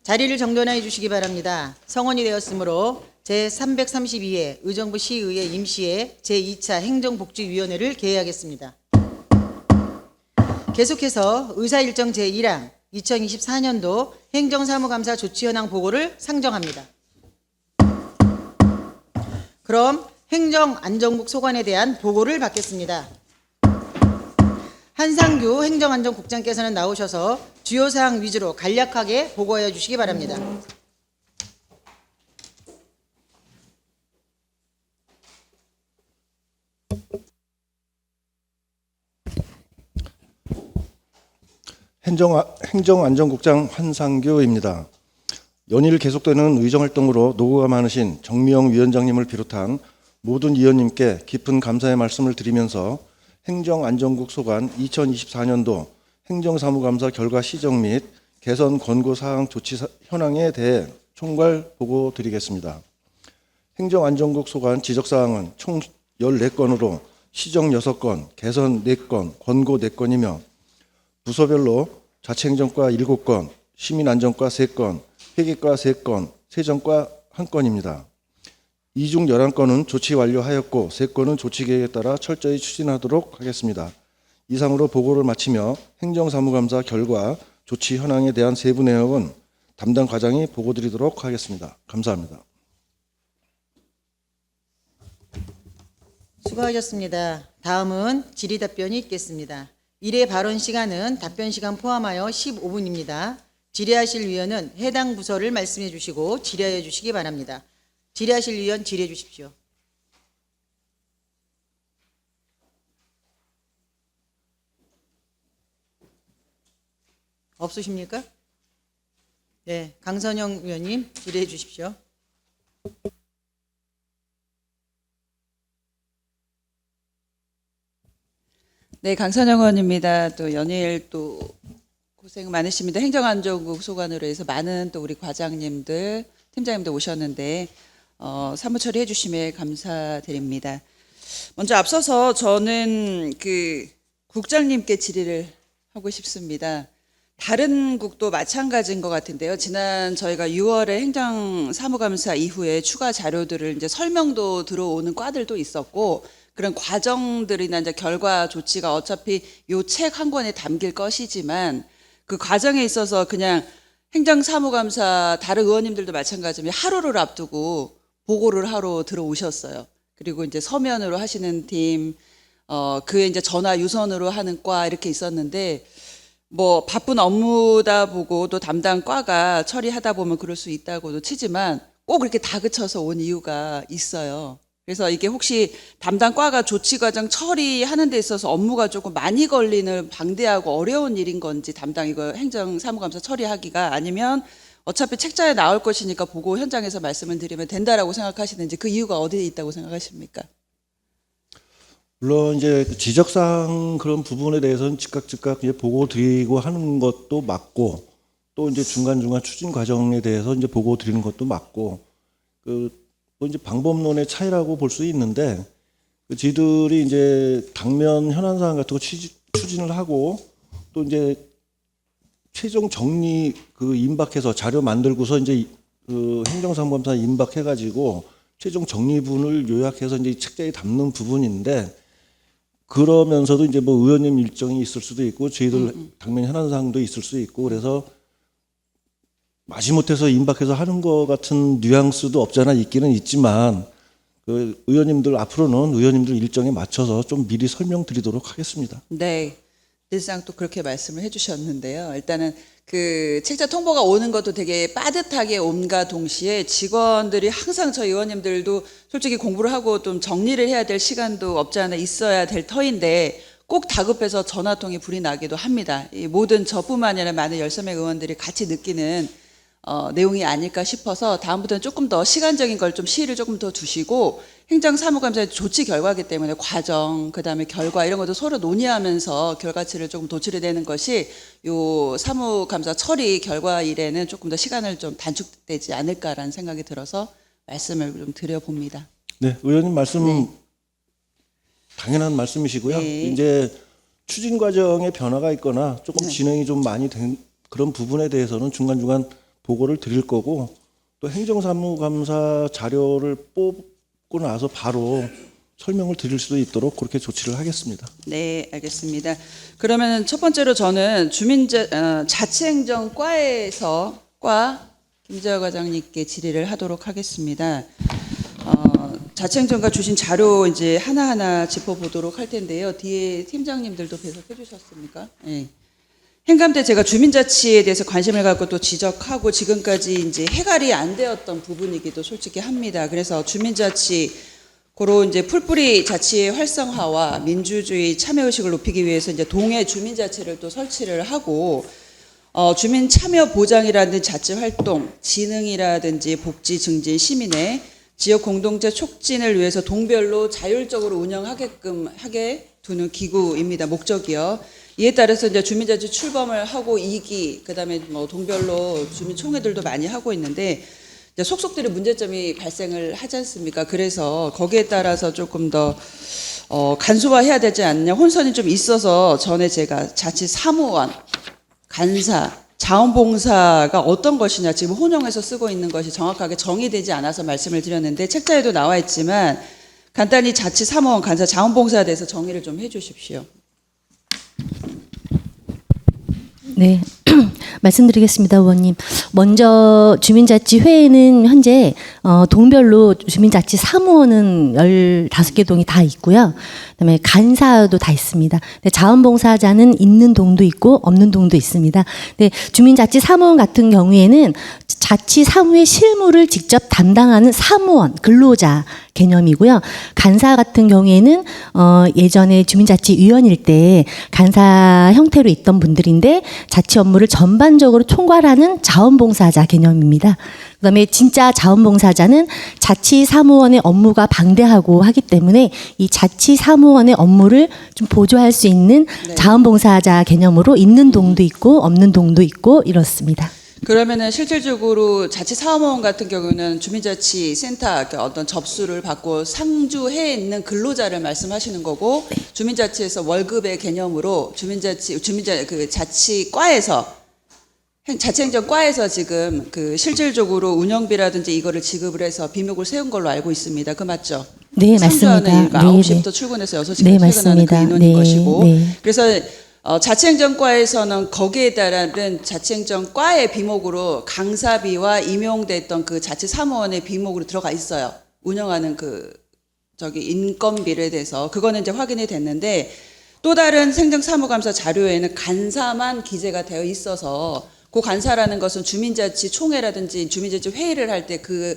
자리를 정돈해 주시기 바랍니다. 성원이 되었으므로 제332회 의정부 시의회 임시회 제2차 행정복지위원회를 개회하겠습니다. 계속해서 의사일정 제1항 2024년도 행정사무감사 조치현황 보고를 상정합니다. 그럼 행정안전국 소관에 대한 보고를 받겠습니다. 한상규 행정안전국장께서는 나오셔서 주요사항 위주로 간략하게 보고해 주시기 바랍니다. 행정안전국장 한상규입니다. 연일 계속되는 의정활동으로 노고가 많으신 정미영 위원장님을 비롯한 모든 위원님께 깊은 감사의 말씀을 드리면서 행정안전국 소관 2024년도 행정사무감사 결과 시정 및 개선 권고사항 조치 현황에 대해 총괄 보고 드리겠습니다. 행정안전국 소관 지적사항은 총 14건으로 시정 6건, 개선 4건, 권고 4건이며 부서별로 자치행정과 7건, 시민안전과 3건, 회계과 3건, 세정과 1건입니다. 이 중 11건은 조치 완료하였고 3건은 조치계획에 따라 철저히 추진하도록 하겠습니다. 이상으로 보고를 마치며 행정사무감사 결과 조치 현황에 대한 세부 내용은 담당 과장이 보고드리도록 하겠습니다. 감사합니다. 수고하셨습니다. 다음은 질의답변이 있겠습니다. 1회 발언 시간은 답변 시간 포함하여 15분입니다. 질의하실 위원은 해당 부서를 말씀해 주시고 질의해 주시기 바랍니다. 질의하실 위원 질의해 주십시오. 없으십니까? 네, 강선영 위원님 질의해 주십시오. 네, 강선영 의원입니다. 또 연일 또 고생 많으십니다. 행정안전국 소관으로 해서 많은 또 우리 과장님들, 팀장님들 오셨는데 사무 처리해 주심에 감사드립니다. 먼저 앞서서 저는 국장님께 질의를 하고 싶습니다. 다른 국도 마찬가지인 것 같은데요. 지난 저희가 6월에 행정사무감사 이후에 추가 자료들을 이제 설명도 들어오는 과들도 있었고 그런 과정들이나 이제 결과 조치가 어차피 요 책 한 권에 담길 것이지만 그 과정에 있어서 그냥 행정사무감사 다른 의원님들도 마찬가지입니다. 하루를 앞두고 보고를 하러 들어오셨어요. 그리고 이제 서면으로 하시는 팀, 그에 이제 전화 유선으로 하는 과 이렇게 있었는데 뭐 바쁜 업무다 보고 또 담당 과가 처리하다 보면 그럴 수 있다고도 치지만 꼭 이렇게 다그쳐서 온 이유가 있어요. 그래서 이게 혹시 담당 과가 조치 과정 처리하는 데 있어서 업무가 조금 많이 걸리는 방대하고 어려운 일인 건지 담당 이거 행정사무감사 처리하기가 아니면 어차피 책자에 나올 것이니까 보고 현장에서 말씀을 드리면 된다라고 생각하시는지 그 이유가 어디에 있다고 생각하십니까? 물론 이제 지적사항 그런 부분에 대해서는 즉각 이제 보고 드리고 하는 것도 맞고 또 이제 중간중간 추진 과정에 대해서 이제 보고 드리는 것도 맞고 또 이제 방법론의 차이라고 볼 수 있는데 저희들이 이제 당면 현안사항 같은 거 추진을 하고 또 이제 최종 정리 임박해서 자료 만들고서 이제 행정사무감사 임박해가지고 최종 정리분을 요약해서 이제 책자에 담는 부분인데 그러면서도 이제 뭐 의원님 일정이 있을 수도 있고 저희들 당면 현안사항도 있을 수 있고 그래서 마지못해서 임박해서 하는 것 같은 뉘앙스도 없잖아 있기는 있지만 의원님들 앞으로는 의원님들 일정에 맞춰서 좀 미리 설명드리도록 하겠습니다. 네, 늘상 또 그렇게 말씀을 해주셨는데요. 일단은 책자 통보가 오는 것도 되게 빠듯하게 온과 동시에 직원들이 항상 저희 의원님들도 솔직히 공부를 하고 좀 정리를 해야 될 시간도 없지 않아 있어야 될 터인데 꼭 다급해서 전화통이 불이 나기도 합니다. 이 모든 저뿐만 아니라 많은 13명 의원들이 같이 느끼는 내용이 아닐까 싶어서 다음부터는 조금 더 시간적인 걸 좀 시일을 조금 더 두시고 행정사무감사의 조치 결과이기 때문에 과정, 그다음에 결과 이런 것도 서로 논의하면서 결과치를 조금 도출해 내는 것이 요 사무감사 처리 결과 일에는 조금 더 시간을 좀 단축되지 않을까라는 생각이 들어서 말씀을 좀 드려봅니다. 네, 의원님 말씀 네. 당연한 말씀이시고요. 네. 이제 추진 과정에 변화가 있거나 조금 네. 진행이 좀 많이 된 그런 부분에 대해서는 중간중간 보고를 드릴 거고 또 행정사무감사 자료를 뽑고 나서 바로 설명을 드릴 수도 있도록 그렇게 조치를 하겠습니다. 네, 알겠습니다. 그러면 첫 번째로 저는 자치행정과에서 김재화 과장님께 질의를 하도록 하겠습니다. 자치행정과 주신 자료 이제 하나하나 짚어보도록 할 텐데요. 뒤에 팀장님들도 배석해 주셨습니까? 네. 행감 때 제가 주민자치에 대해서 관심을 갖고 또 지적하고 지금까지 이제 해결이 안 되었던 부분이기도 솔직히 합니다. 그래서 주민자치 고로 이제 풀뿌리 자치의 활성화와 민주주의 참여의식을 높이기 위해서 이제 동해 주민자치를 또 설치를 하고 주민 참여 보장이라든지 자치 활동, 지능이라든지 복지 증진, 시민의 지역 공동체 촉진을 위해서 동별로 자율적으로 운영하게끔 하게 두는 기구입니다. 목적이요. 이에 따라서 이제 주민자치 출범을 하고 2기, 그다음에 뭐 동별로 주민총회들도 많이 하고 있는데 이제 속속들이 문제점이 발생을 하지 않습니까? 그래서 거기에 따라서 조금 더 간소화해야 되지 않냐 혼선이 좀 있어서 전에 제가 자치 사무원, 간사, 자원봉사가 어떤 것이냐 지금 혼용해서 쓰고 있는 것이 정확하게 정의되지 않아서 말씀을 드렸는데 책자에도 나와 있지만 간단히 자치 사무원, 간사, 자원봉사에 대해서 정의를 좀 해주십시오. 네, 말씀드리겠습니다, 의원님. 먼저 주민자치회에는 현재 동별로 주민자치 사무원은 15개 동이 다 있고요. 그다음에 간사도 다 있습니다. 근데 자원봉사자는 있는 동도 있고 없는 동도 있습니다. 근데 주민자치 사무원 같은 경우에는 자치 사무의 실무를 직접 담당하는 사무원, 근로자 개념이고요. 간사 같은 경우에는 예전에 주민자치위원일 때 간사 형태로 있던 분들인데 자치 업무를 전반적으로 총괄하는 자원봉사자 개념입니다. 그다음에 진짜 자원봉사자는 자치사무원의 업무가 방대하고 하기 때문에 이 자치사무원의 업무를 좀 보조할 수 있는 네. 자원봉사자 개념으로 있는 동도 있고 없는 동도 있고 이렇습니다. 그러면은 실질적으로 자치사무원 같은 경우는 주민자치센터 어떤 접수를 받고 상주해 있는 근로자를 말씀하시는 거고 주민자치에서 월급의 개념으로 자치과에서 자치행정과에서 지금 그 실질적으로 운영비라든지 이거를 지급을 해서 비목을 세운 걸로 알고 있습니다. 그 맞죠? 네, 맞습니다. 상주하는 이유가 네, 9시부터 출근해서 6시까지 네, 퇴근하는 그 맞습니다. 인원인 네, 것이고 네. 그래서 자치행정과에서는 거기에 따른 자치행정과의 비목으로 강사비와 임용됐던 그 자치사무원의 비목으로 들어가 있어요. 운영하는 인건비에 대해서 그거는 이제 확인이 됐는데 또 다른 행정사무감사 자료에는 간사만 기재가 되어 있어서 그 간사라는 것은 주민자치 총회라든지 주민자치 회의를 할 때 그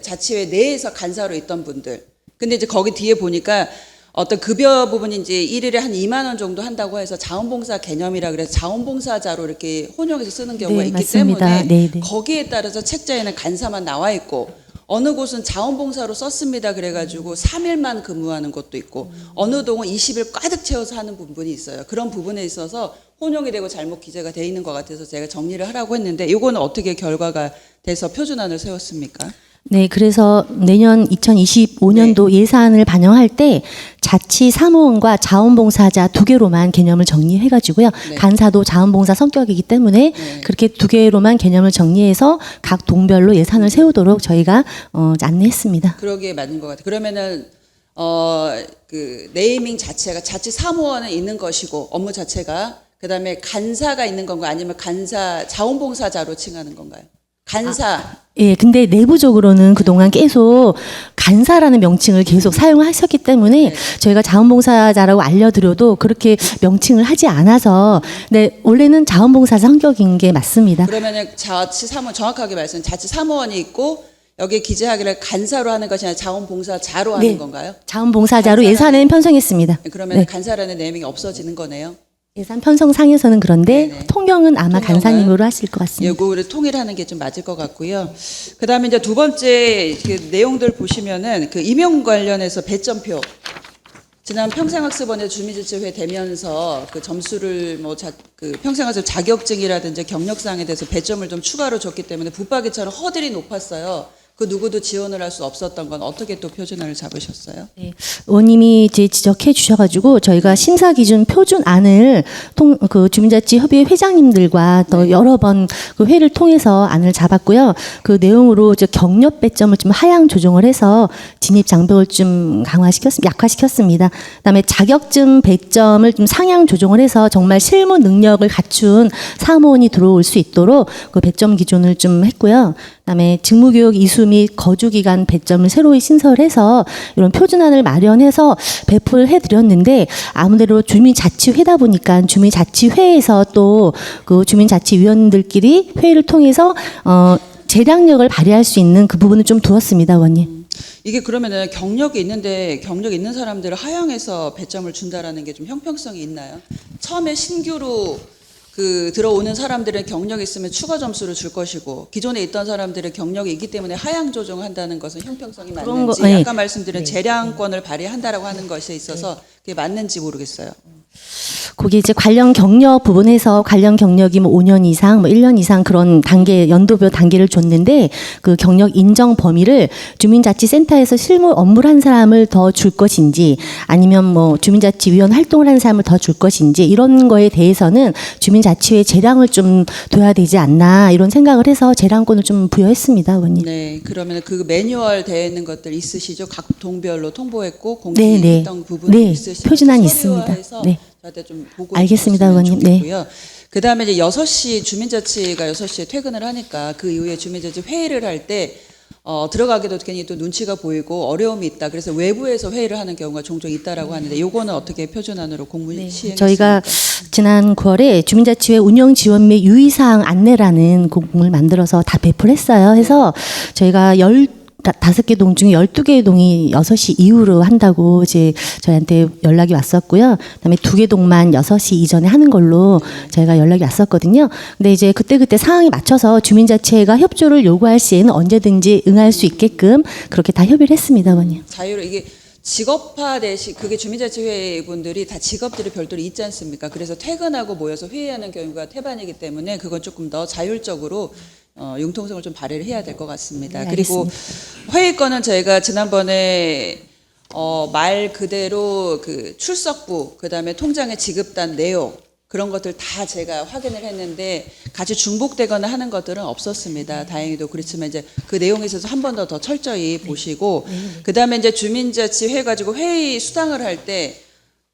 자치회 내에서 간사로 있던 분들. 근데 이제 거기 뒤에 보니까 어떤 급여 부분이 이제 일일에 한 2만 원 정도 한다고 해서 자원봉사 개념이라 그래서 자원봉사자로 이렇게 혼용해서 쓰는 경우가 네, 있기 맞습니다. 때문에 네, 네. 거기에 따라서 책자에는 간사만 나와 있고 어느 곳은 자원봉사로 썼습니다. 그래가지고 3일만 근무하는 것도 있고 어느 동은 20일 가득 채워서 하는 부분이 있어요. 그런 부분에 있어서 혼용이 되고 잘못 기재가 돼 있는 것 같아서 제가 정리를 하라고 했는데 이거는 어떻게 결과가 돼서 표준안을 세웠습니까? 네, 그래서 내년 2025년도 예산을 반영할 때 자치 사무원과 자원봉사자 2개로만 개념을 정리해가지고요. 네. 간사도 자원봉사 성격이기 때문에 네. 그렇게 2개로만 개념을 정리해서 각 동별로 예산을 세우도록 저희가 안내했습니다. 그러기에 맞는 것 같아요. 그러면은 그 네이밍 자체가 자치 사무원은 있는 것이고 업무 자체가 그다음에 간사가 있는 건가요? 아니면 간사 자원봉사자로 칭하는 건가요? 간사. 예, 근데 내부적으로는 그동안 계속 간사라는 명칭을 계속 사용하셨기 때문에 네. 저희가 자원봉사자라고 알려드려도 그렇게 명칭을 하지 않아서 네, 원래는 자원봉사자 성격인 게 맞습니다. 그러면은 자치 사무원 정확하게 말씀 자치 사무원이 있고 여기에 기재하기를 간사로 하는 것이 아니라 자원봉사자로 하는 네. 건가요? 자원봉사자로 간사라는- 예산은 편성했습니다. 그러면 네. 간사라는 네이밍이 없어지는 거네요. 예산 편성상에서는 그런데 네네. 통영은 아마 통영은 간사님으로 하실 것 같습니다. 요거를 통일하는 게 좀 맞을 것 같고요. 그다음에 이제 두 번째 그 내용들 보시면은 그 임용 관련해서 배점표. 지난 평생학습원에 주민자치회 되면서 그 점수를 그 평생학습 자격증이라든지 경력사항에 대해서 배점을 좀 추가로 줬기 때문에 붙박이처럼 허들이 높았어요. 그 누구도 지원을 할 수 없었던 건 어떻게 또 표준안을 잡으셨어요? 네, 의원님이 이제 지적해 주셔가지고 저희가 심사 기준 표준안을 그 주민자치협의회 회장님들과 또 여러 번 그 회를 통해서 안을 잡았고요. 그 내용으로 이제 경력 배점을 좀 하향 조정을 해서 진입 장벽을 좀 약화시켰습니다. 그다음에 자격증 배점을 좀 상향 조정을 해서 정말 실무 능력을 갖춘 사무원이 들어올 수 있도록 그 배점 기준을 좀 했고요. 그다음에 직무교육 이수 및 거주기간 배점을 새로이 신설해서 이런 표준안을 마련해서 배포를 해드렸는데 아무래도 주민자치회다 보니까 주민자치회에서 또 그 주민자치위원들끼리 회의를 통해서 재량력을 발휘할 수 있는 그 부분을 좀 두었습니다, 의원님. 이게 그러면은 경력이 있는데 경력 있는 사람들을 하향해서 배점을 준다라는 게 좀 형평성이 있나요? 처음에 신규로 그 들어오는 사람들은 경력이 있으면 추가 점수를 줄 것이고 기존에 있던 사람들은 경력이 있기 때문에 하향 조정한다는 것은 형평성이 맞는지 네. 아까 말씀드린 재량권을 발휘한다라고 하는 것에 있어서 그게 맞는지 모르겠어요. 거기 이제 관련 경력 부분에서 관련 경력이 뭐 5년 이상, 뭐 1년 이상 그런 단계, 연도별 단계를 줬는데 그 경력 인정 범위를 주민자치센터에서 실무 업무를 한 사람을 더 줄 것인지 아니면 뭐 주민자치위원 활동을 한 사람을 더 줄 것인지 이런 거에 대해서는 주민자치회 재량을 좀 둬야 되지 않나 이런 생각을 해서 재량권을 좀 부여했습니다, 의원님. 네, 그러면 그 매뉴얼 되어 있는 것들 있으시죠? 각 동별로 통보했고 네, 네. 공지했던 부분이 네, 있으시죠? 표준안이 있습니다. 서류화해서 네. 저한테 좀 보고 알겠습니다, 주셨으면 의원님. 네. 좋겠고요. 그다음에 이제 6시 주민자치가 6시에 퇴근을 하니까 그 이후에 주민자치 회의를 할 때 들어가기도 괜히 또 눈치가 보이고 어려움이 있다. 그래서 외부에서 회의를 하는 경우가 종종 있다라고 하는데 요거는 어떻게 표준안으로 공문 시행했습니까? 저희가 지난 9월에 주민자치회 운영 지원 및 유의사항 안내라는 공을 만들어서 다 배포를 했어요. 해서 저희가 15개 동 중에 12개 동이 6시 이후로 한다고 이제 저희한테 연락이 왔었고요. 그다음에 2개 동만 6시 이전에 하는 걸로 저희가 연락이 왔었거든요. 근데 이제 그때 상황에 맞춰서 주민자치회가 협조를 요구할 시에는 언제든지 응할 수 있게끔 그렇게 다 협의를 했습니다, 의원님. 자유로 이게 직업화 대시 그게 주민자치회 분들이 다 직업들이 별도로 있지 않습니까? 그래서 퇴근하고 모여서 회의하는 경우가 태반이기 때문에 그건 조금 더 자율적으로 융통성을 좀 발휘를 해야 될 것 같습니다. 네, 그리고 회의권은 저희가 지난번에 말 그대로 그 출석부 그다음에 통장에 지급단 내용 그런 것들 다 제가 확인을 했는데 같이 중복되거나 하는 것들은 없었습니다. 다행히도 그렇지만 이제 그 내용에 있어서 한 번 더 철저히 보시고 그다음에 이제 주민자치회 가지고 회의 수당을 할 때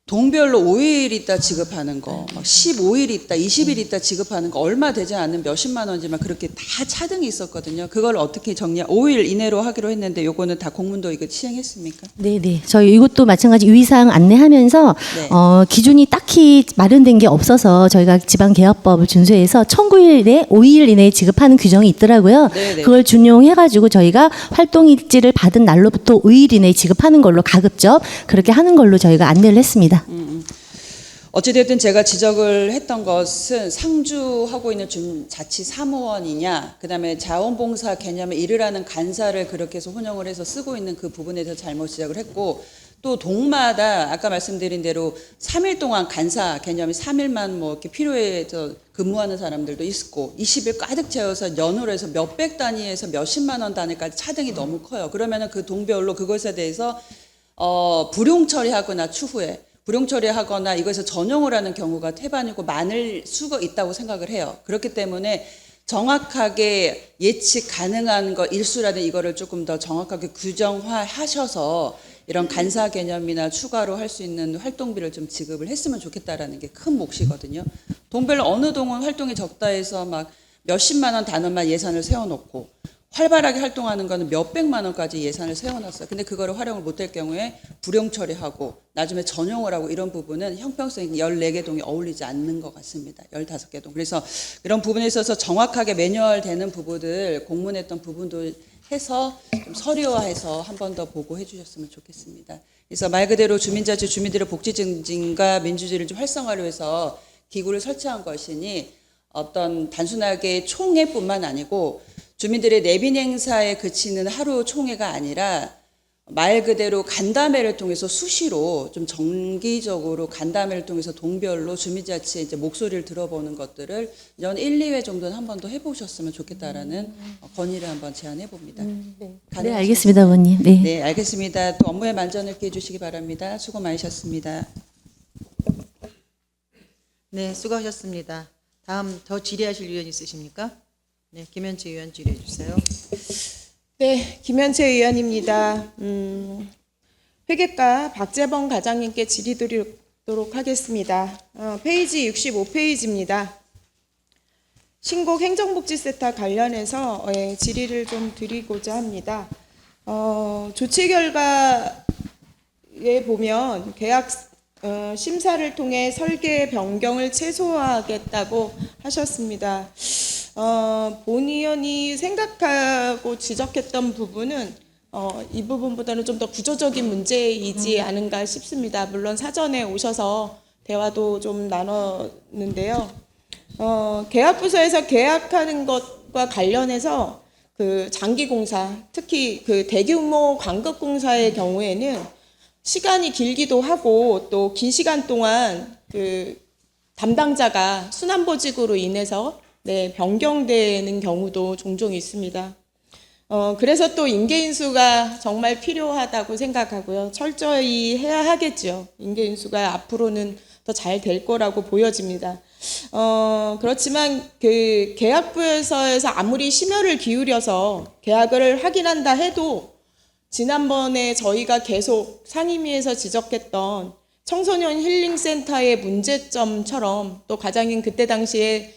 동별로 5일 있다 지급하는 거, 막 15일 있다, 20일 있다 지급하는 거 얼마 되지 않는 몇십만 원이지만 그렇게 다 차등이 있었거든요. 그걸 어떻게 5일 이내로 하기로 했는데 요거는 다 공문도 이거 시행했습니까? 네네. 저희 이것도 마찬가지 유의사항 안내하면서 네. 기준이 딱히 마련된 게 없어서 저희가 지방개혁법을 준수해서 19일에 5일 이내에 지급하는 규정이 있더라고요. 네네. 그걸 준용해가지고 저희가 활동일지를 받은 날로부터 5일 이내에 지급하는 걸로 가급적 그렇게 하는 걸로 저희가 안내를 했습니다. 어찌됐든 제가 지적을 했던 것은 상주하고 있는 자치 사무원이냐 그다음에 자원봉사 개념에 이르라는 간사를 그렇게 해서 혼용을 해서 쓰고 있는 그 부분에 대해서 잘못 지적을 했고 또 동마다 아까 말씀드린 대로 3일 동안 간사 개념이 3일만 뭐 이렇게 필요해서 근무하는 사람들도 있고 20일 가득 채워서 연으로 해서 몇백 단위에서 몇십만 원 단위까지 차등이 너무 커요. 그러면은 그 동별로 그것에 대해서 불용 처리하거나 추후에 불용 처리하거나 이것을 전용을 하는 경우가 태반이고 많을 수가 있다고 생각을 해요. 그렇기 때문에 정확하게 예측 가능한 거 일수라는 이거를 조금 더 정확하게 규정화하셔서 이런 간사 개념이나 추가로 할 수 있는 활동비를 좀 지급을 했으면 좋겠다라는 게 큰 몫이거든요. 동별로 어느 동은 활동이 적다 해서 막 몇십만 원 단원만 예산을 세워놓고 활발하게 활동하는 거는 몇백만 원까지 예산을 세워놨어요. 근데 그거를 활용을 못할 경우에 불용 처리하고 나중에 전용을 하고 이런 부분은 형평성이 14개 동이 어울리지 않는 것 같습니다. 15개 동. 그래서 이런 부분에 있어서 정확하게 매뉴얼 되는 부분들 공문했던 부분도 해서 좀 서류화해서 한 번 더 보고해 주셨으면 좋겠습니다. 그래서 말 그대로 주민자치 주민들의 복지 증진과 민주주의를 좀 활성화를 위해서 기구를 설치한 것이니 어떤 단순하게 총회뿐만 아니고 주민들의 내빈 행사에 그치는 하루 총회가 아니라 말 그대로 간담회를 통해서 수시로 좀 정기적으로 간담회를 통해서 동별로 주민자치의 이제 목소리를 들어보는 것들을 연 1, 2회 정도는 한 번 더 해보셨으면 좋겠다라는 건의를 한번 제안해 봅니다. 네, 알겠습니다, 의원님. 네. 네, 알겠습니다. 또 업무의 만전을 기해 주시기 바랍니다. 수고 많으셨습니다. 네, 수고하셨습니다. 다음 더 질의하실 의원 있으십니까? 네, 김현채 의원 질의해 주세요. 네, 김현채 의원입니다. 회계과 박재범 과장님께 질의드리도록 하겠습니다. 페이지 65페이지입니다. 신곡 행정복지센터 관련해서 질의를 좀 드리고자 합니다. 조치 결과에 보면 계약 심사를 통해 설계 변경을 최소화하겠다고 하셨습니다. 본 의원이 생각하고 지적했던 부분은 이 부분보다는 좀 더 구조적인 문제이지 않은가 싶습니다. 물론 사전에 오셔서 대화도 좀 나눴는데요. 계약부서에서 계약하는 것과 관련해서 그 장기공사, 특히 그 대규모 광급공사의 경우에는 시간이 길기도 하고 또 긴 시간 동안 그 담당자가 순환보직으로 인해서 변경되는 경우도 종종 있습니다. 그래서 또 인계인수가 정말 필요하다고 생각하고요. 철저히 해야 하겠죠. 인계인수가 앞으로는 더 잘 될 거라고 보여집니다. 그렇지만 그 계약부에서 아무리 심혈을 기울여서 계약을 확인한다 해도 지난번에 저희가 계속 상임위에서 지적했던 청소년 힐링센터의 문제점처럼 또 과장님 그때 당시에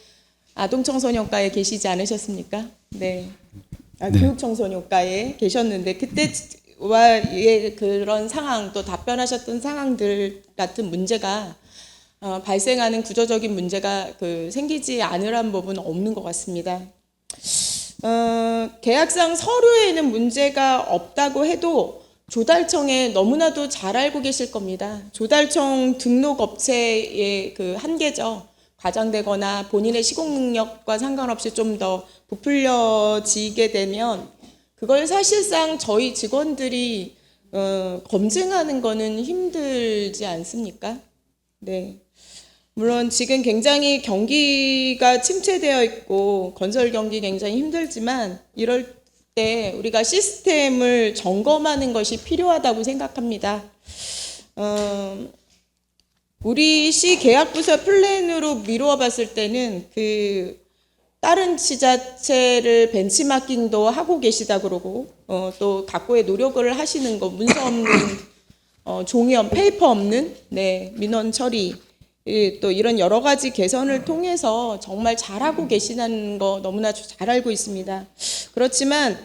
아동청소년과에 계시지 않으셨습니까? 네. 교육청소년과에 계셨는데 그때와 그런 상황 또 답변하셨던 상황들 같은 문제가 발생하는 구조적인 문제가 생기지 않으란 법은 없는 것 같습니다. 계약상 서류에는 문제가 없다고 해도 조달청에 너무나도 잘 알고 계실 겁니다. 조달청 등록 업체의 그 한계죠. 과장되거나 본인의 시공 능력과 상관없이 좀 더 부풀려지게 되면 그걸 사실상 저희 직원들이 검증하는 거는 힘들지 않습니까? 네. 물론 지금 굉장히 경기가 침체되어 있고 건설 경기 굉장히 힘들지만 이럴 때 우리가 시스템을 점검하는 것이 필요하다고 생각합니다. 우리 시 계약부서 플랜으로 미루어 봤을 때는 다른 지자체를 벤치마킹도 하고 계시다 그러고 또 각고의 노력을 하시는 거 문서 없는 종이 페이퍼 없는 민원 처리 또 이런 여러 가지 개선을 통해서 정말 잘하고 계시다는 거 너무나 잘 알고 있습니다. 그렇지만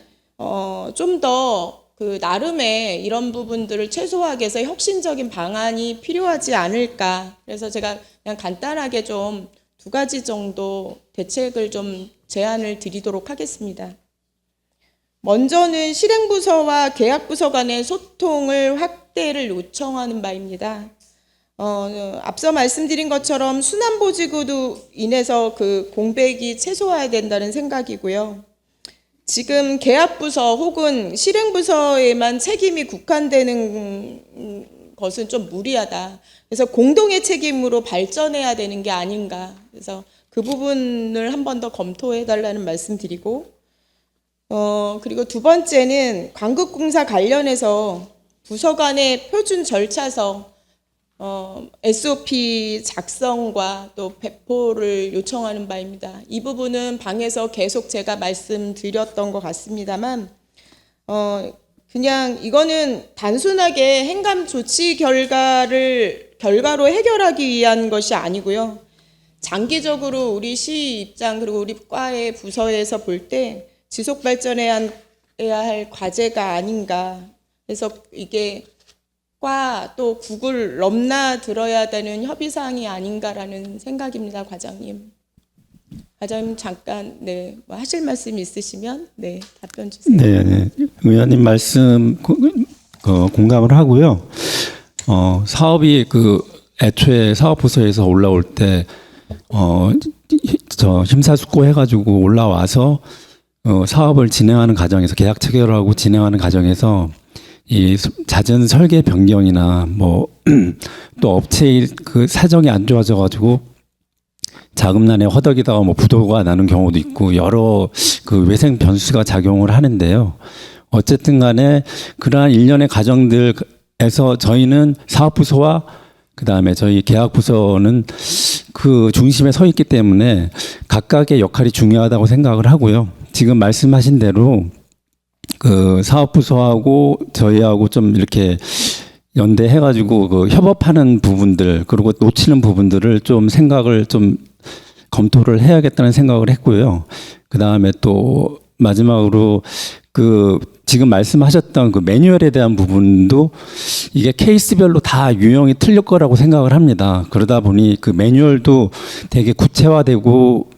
좀 더 나름의 이런 부분들을 최소화하기 위해서 혁신적인 방안이 필요하지 않을까. 그래서 제가 그냥 간단하게 좀 2가지 정도 대책을 좀 제안을 드리도록 하겠습니다. 먼저는 실행부서와 계약부서 간의 소통을 확대를 요청하는 바입니다. 앞서 말씀드린 것처럼 순환보직으로 인해서 공백이 최소화해야 된다는 생각이고요. 지금 계약부서 혹은 실행부서에만 책임이 국한되는 것은 좀 무리하다. 그래서 공동의 책임으로 발전해야 되는 게 아닌가. 그래서 그 부분을 한 번 더 검토해달라는 말씀드리고, 그리고 2번째는 광급공사 관련해서 부서 간의 표준 절차서 SOP 작성과 또 배포를 요청하는 바입니다. 이 부분은 방에서 계속 제가 말씀드렸던 것 같습니다만 그냥 이거는 단순하게 행감 조치 결과로 해결하기 위한 것이 아니고요. 장기적으로 우리 시 입장 그리고 우리 과의 부서에서 볼 때 지속 발전해야 할 과제가 아닌가. 그래서 이게 과 또 국을 넘나들어야 되는 협의사항이 아닌가라는 생각입니다, 과장님. 과장님 잠깐 뭐 하실 말씀 있으시면 답변 주세요. 네, 의원님 말씀 공감을 하고요. 사업이 애초에 사업부서에서 올라올 때 저 심사숙고해가지고 올라와서 사업을 진행하는 과정에서 계약 체결하고 진행하는 과정에서 이 잦은 설계 변경이나 뭐 또 업체의 그 사정이 안 좋아져 가지고 자금난에 허덕이다가 뭐 부도가 나는 경우도 있고 여러 그 외생 변수가 작용을 하는데요. 어쨌든 간에 그러한 일련의 과정들에서 저희는 사업부서와 그다음에 저희 계약부서는 그 중심에 서 있기 때문에 각각의 역할이 중요하다고 생각을 하고요. 지금 말씀하신 대로 그 사업부서하고 저희하고 좀 이렇게 연대해가지고 그 협업하는 부분들 그리고 놓치는 부분들을 좀 생각을 좀 검토를 해야겠다는 생각을 했고요. 그 다음에 또 마지막으로 그 지금 말씀하셨던 그 매뉴얼에 대한 부분도 이게 케이스별로 다 유형이 틀릴 거라고 생각을 합니다. 그러다 보니 그 매뉴얼도 되게 구체화되고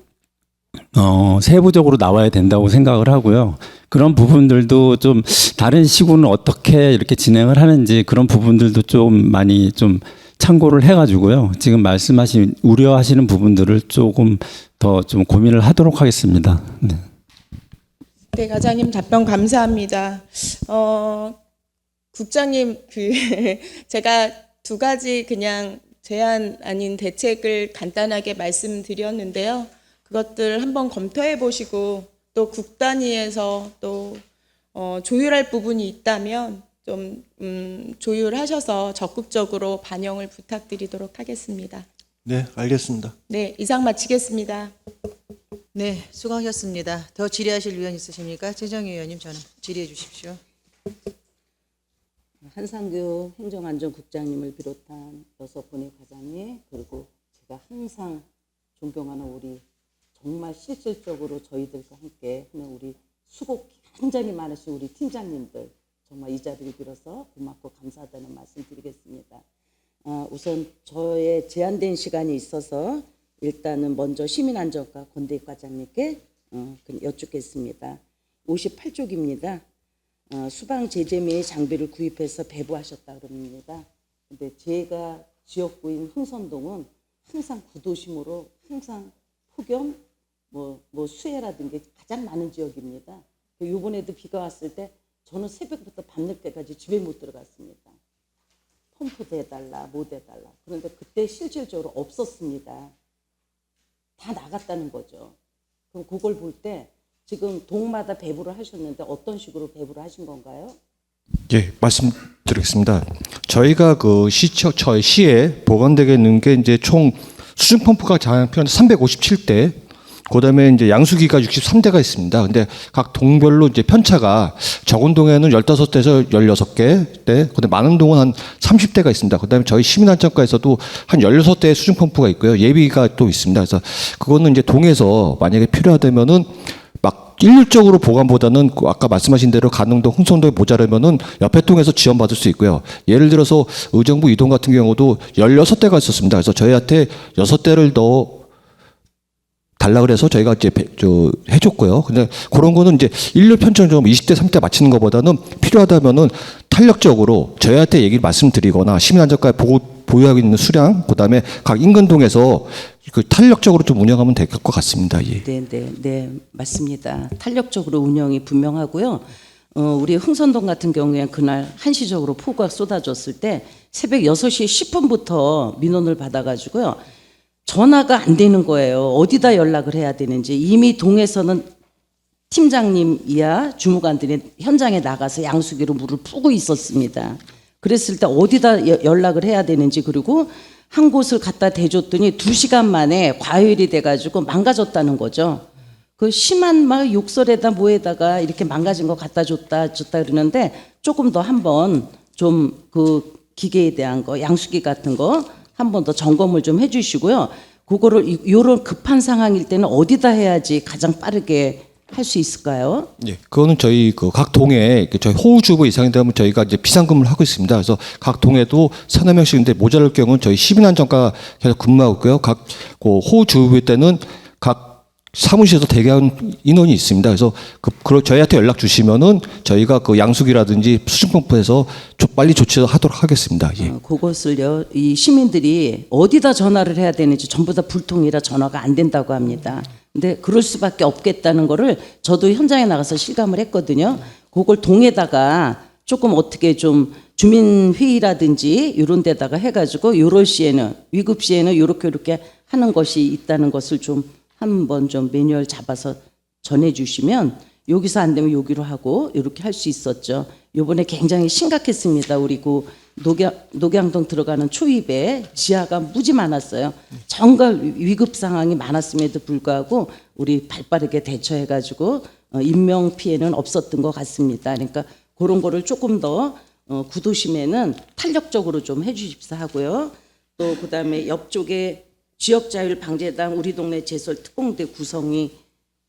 세부적으로 나와야 된다고 생각을 하고요. 그런 부분들도 좀 다른 시군은 어떻게 이렇게 진행을 하는지 그런 부분들도 좀 많이 좀 참고를 해가지고요. 지금 말씀하신 우려하시는 부분들을 조금 더 좀 고민을 하도록 하겠습니다. 네. 네, 과장님 답변 감사합니다. 국장님, 제가 두 가지 그냥 제안 아닌 대책을 간단하게 말씀드렸는데요. 그것들 한번 검토해 보시고 또 국 단위에서 또 조율할 부분이 있다면 좀 조율하셔서 적극적으로 반영을 부탁드리도록 하겠습니다. 네, 알겠습니다. 네, 이상 마치겠습니다. 네, 수고하셨습니다. 더 질의하실 의원 있으십니까? 최정희 의원님 전화 질의해 주십시오. 한상규 행정안전국장님을 비롯한 6분의 과장님 그리고 제가 항상 존경하는 우리 정말 실질적으로 저희들과 함께 하는 우리 수고 굉장히 많으신 우리 팀장님들 정말 이 자리를 빌어서 고맙고 감사하다는 말씀 드리겠습니다. 우선 저의 제한된 시간이 있어서 일단은 먼저 시민안전과 권대익 과장님께 여쭙겠습니다. 58쪽입니다. 수방 제재 및 장비를 구입해서 배부하셨다 그럽니다. 근데 제가 지역구인 흥선동은 항상 구도심으로 항상 폭염, 뭐 수해라든지 가장 많은 지역입니다. 이번에도 비가 왔을 때 저는 새벽부터 밤늦게까지 집에 못 들어갔습니다. 펌프도 해달라, 못 해달라. 그런데 그때 실질적으로 없었습니다. 다 나갔다는 거죠. 그럼 그걸 볼 때 지금 동마다 배부를 하셨는데 어떤 식으로 배부를 하신 건가요? 예, 말씀드리겠습니다. 저희가 그 시에 보관되게 있는 게 이제 총 수중 펌프가 장편 357대, 그다음에 이제 양수기가 63대가 있습니다. 근데 각 동별로 이제 편차가 적은 동에는 15대에서 16개, 그다음에 많은 동은 한 30대가 있습니다. 그다음에 저희 시민안전과에서도 한 16대의 수중 펌프가 있고요. 예비가 또 있습니다. 그래서 그거는 이제 동에서 만약에 필요하다면은 막 일률적으로 보관보다는 아까 말씀하신 대로 가능동, 흥선동에 모자라면은 옆에 동에서 지원받을 수 있고요. 예를 들어서 의정부 이동 같은 경우도 16대가 있었습니다. 그래서 저희한테 6대를 더 달라 그래서 저희가 이제 해줬고요. 근데 그런 거는 이제 일률 편차점 20대 30대 맞추는 것보다는 필요하다면은 탄력적으로 저희한테 얘기를 말씀드리거나 시민안전과에 보유하고 있는 수량, 그다음에 각 인근동에서 그 탄력적으로 좀 운영하면 될 것 같습니다. 예. 네, 맞습니다. 탄력적으로 운영이 분명하고요. 우리 흥선동 같은 경우에 그날 한시적으로 폭우가 쏟아졌을 때 새벽 6시 10분부터 민원을 받아가지고요. 전화가 안 되는 거예요. 어디다 연락을 해야 되는지. 이미 동에서는 팀장님 이하 주무관들이 현장에 나가서 양수기로 물을 푸고 있었습니다. 그랬을 때 어디다 연락을 해야 되는지, 그리고 한 곳을 갖다 대줬더니 2시간 만에 과열이 돼가지고 망가졌다는 거죠. 그 심한 막 욕설에다 뭐에다가 이렇게 망가진 거 갖다 줬다 그러는데 조금 더 한번 좀 그 기계에 대한 거, 양수기 같은 거 한 번 더 점검을 좀 해주시고요. 그거를 이런 급한 상황일 때는 어디다 해야지 가장 빠르게 할 수 있을까요? 예, 그거는 저희 그 각 동에 저희 호우주부 이상이 되면 저희가 이제 비상근무를 하고 있습니다. 그래서 각 동에도 3~4명씩인데 모자랄 경우는 저희 시민안전과 계속 근무하고 있고요. 각 그 호우주부 때는 각 사무실에서 대기하는 인원이 있습니다. 그래서 저희한테 연락 주시면은 저희가 그 양수기라든지 수중펌프에서 빨리 조치하도록 하겠습니다. 예. 그것을요, 이 시민들이 어디다 전화를 해야 되는지 전부 다 불통이라 전화가 안 된다고 합니다. 근데 그럴 수밖에 없겠다는 거를 저도 현장에 나가서 실감을 했거든요. 그걸 동에다가 조금 어떻게 좀 주민회의라든지 이런 데다가 해가지고 요럴 시에는 위급 시에는 요렇게 하는 것이 있다는 것을 좀 한번 좀 매뉴얼 잡아서 전해주시면 여기서 안 되면 여기로 하고 이렇게 할 수 있었죠. 요번에 굉장히 심각했습니다. 우리 그 녹양동 들어가는 초입에 지하가 무지 많았어요. 정말 위급 상황이 많았음에도 불구하고 우리 발빠르게 대처해가지고 인명 피해는 없었던 것 같습니다. 그러니까 그런 거를 조금 더 구도심에는 탄력적으로 좀 해주십사 하고요. 또 그다음에 옆쪽에 지역자율방재단 우리 동네 제설 특공대 구성이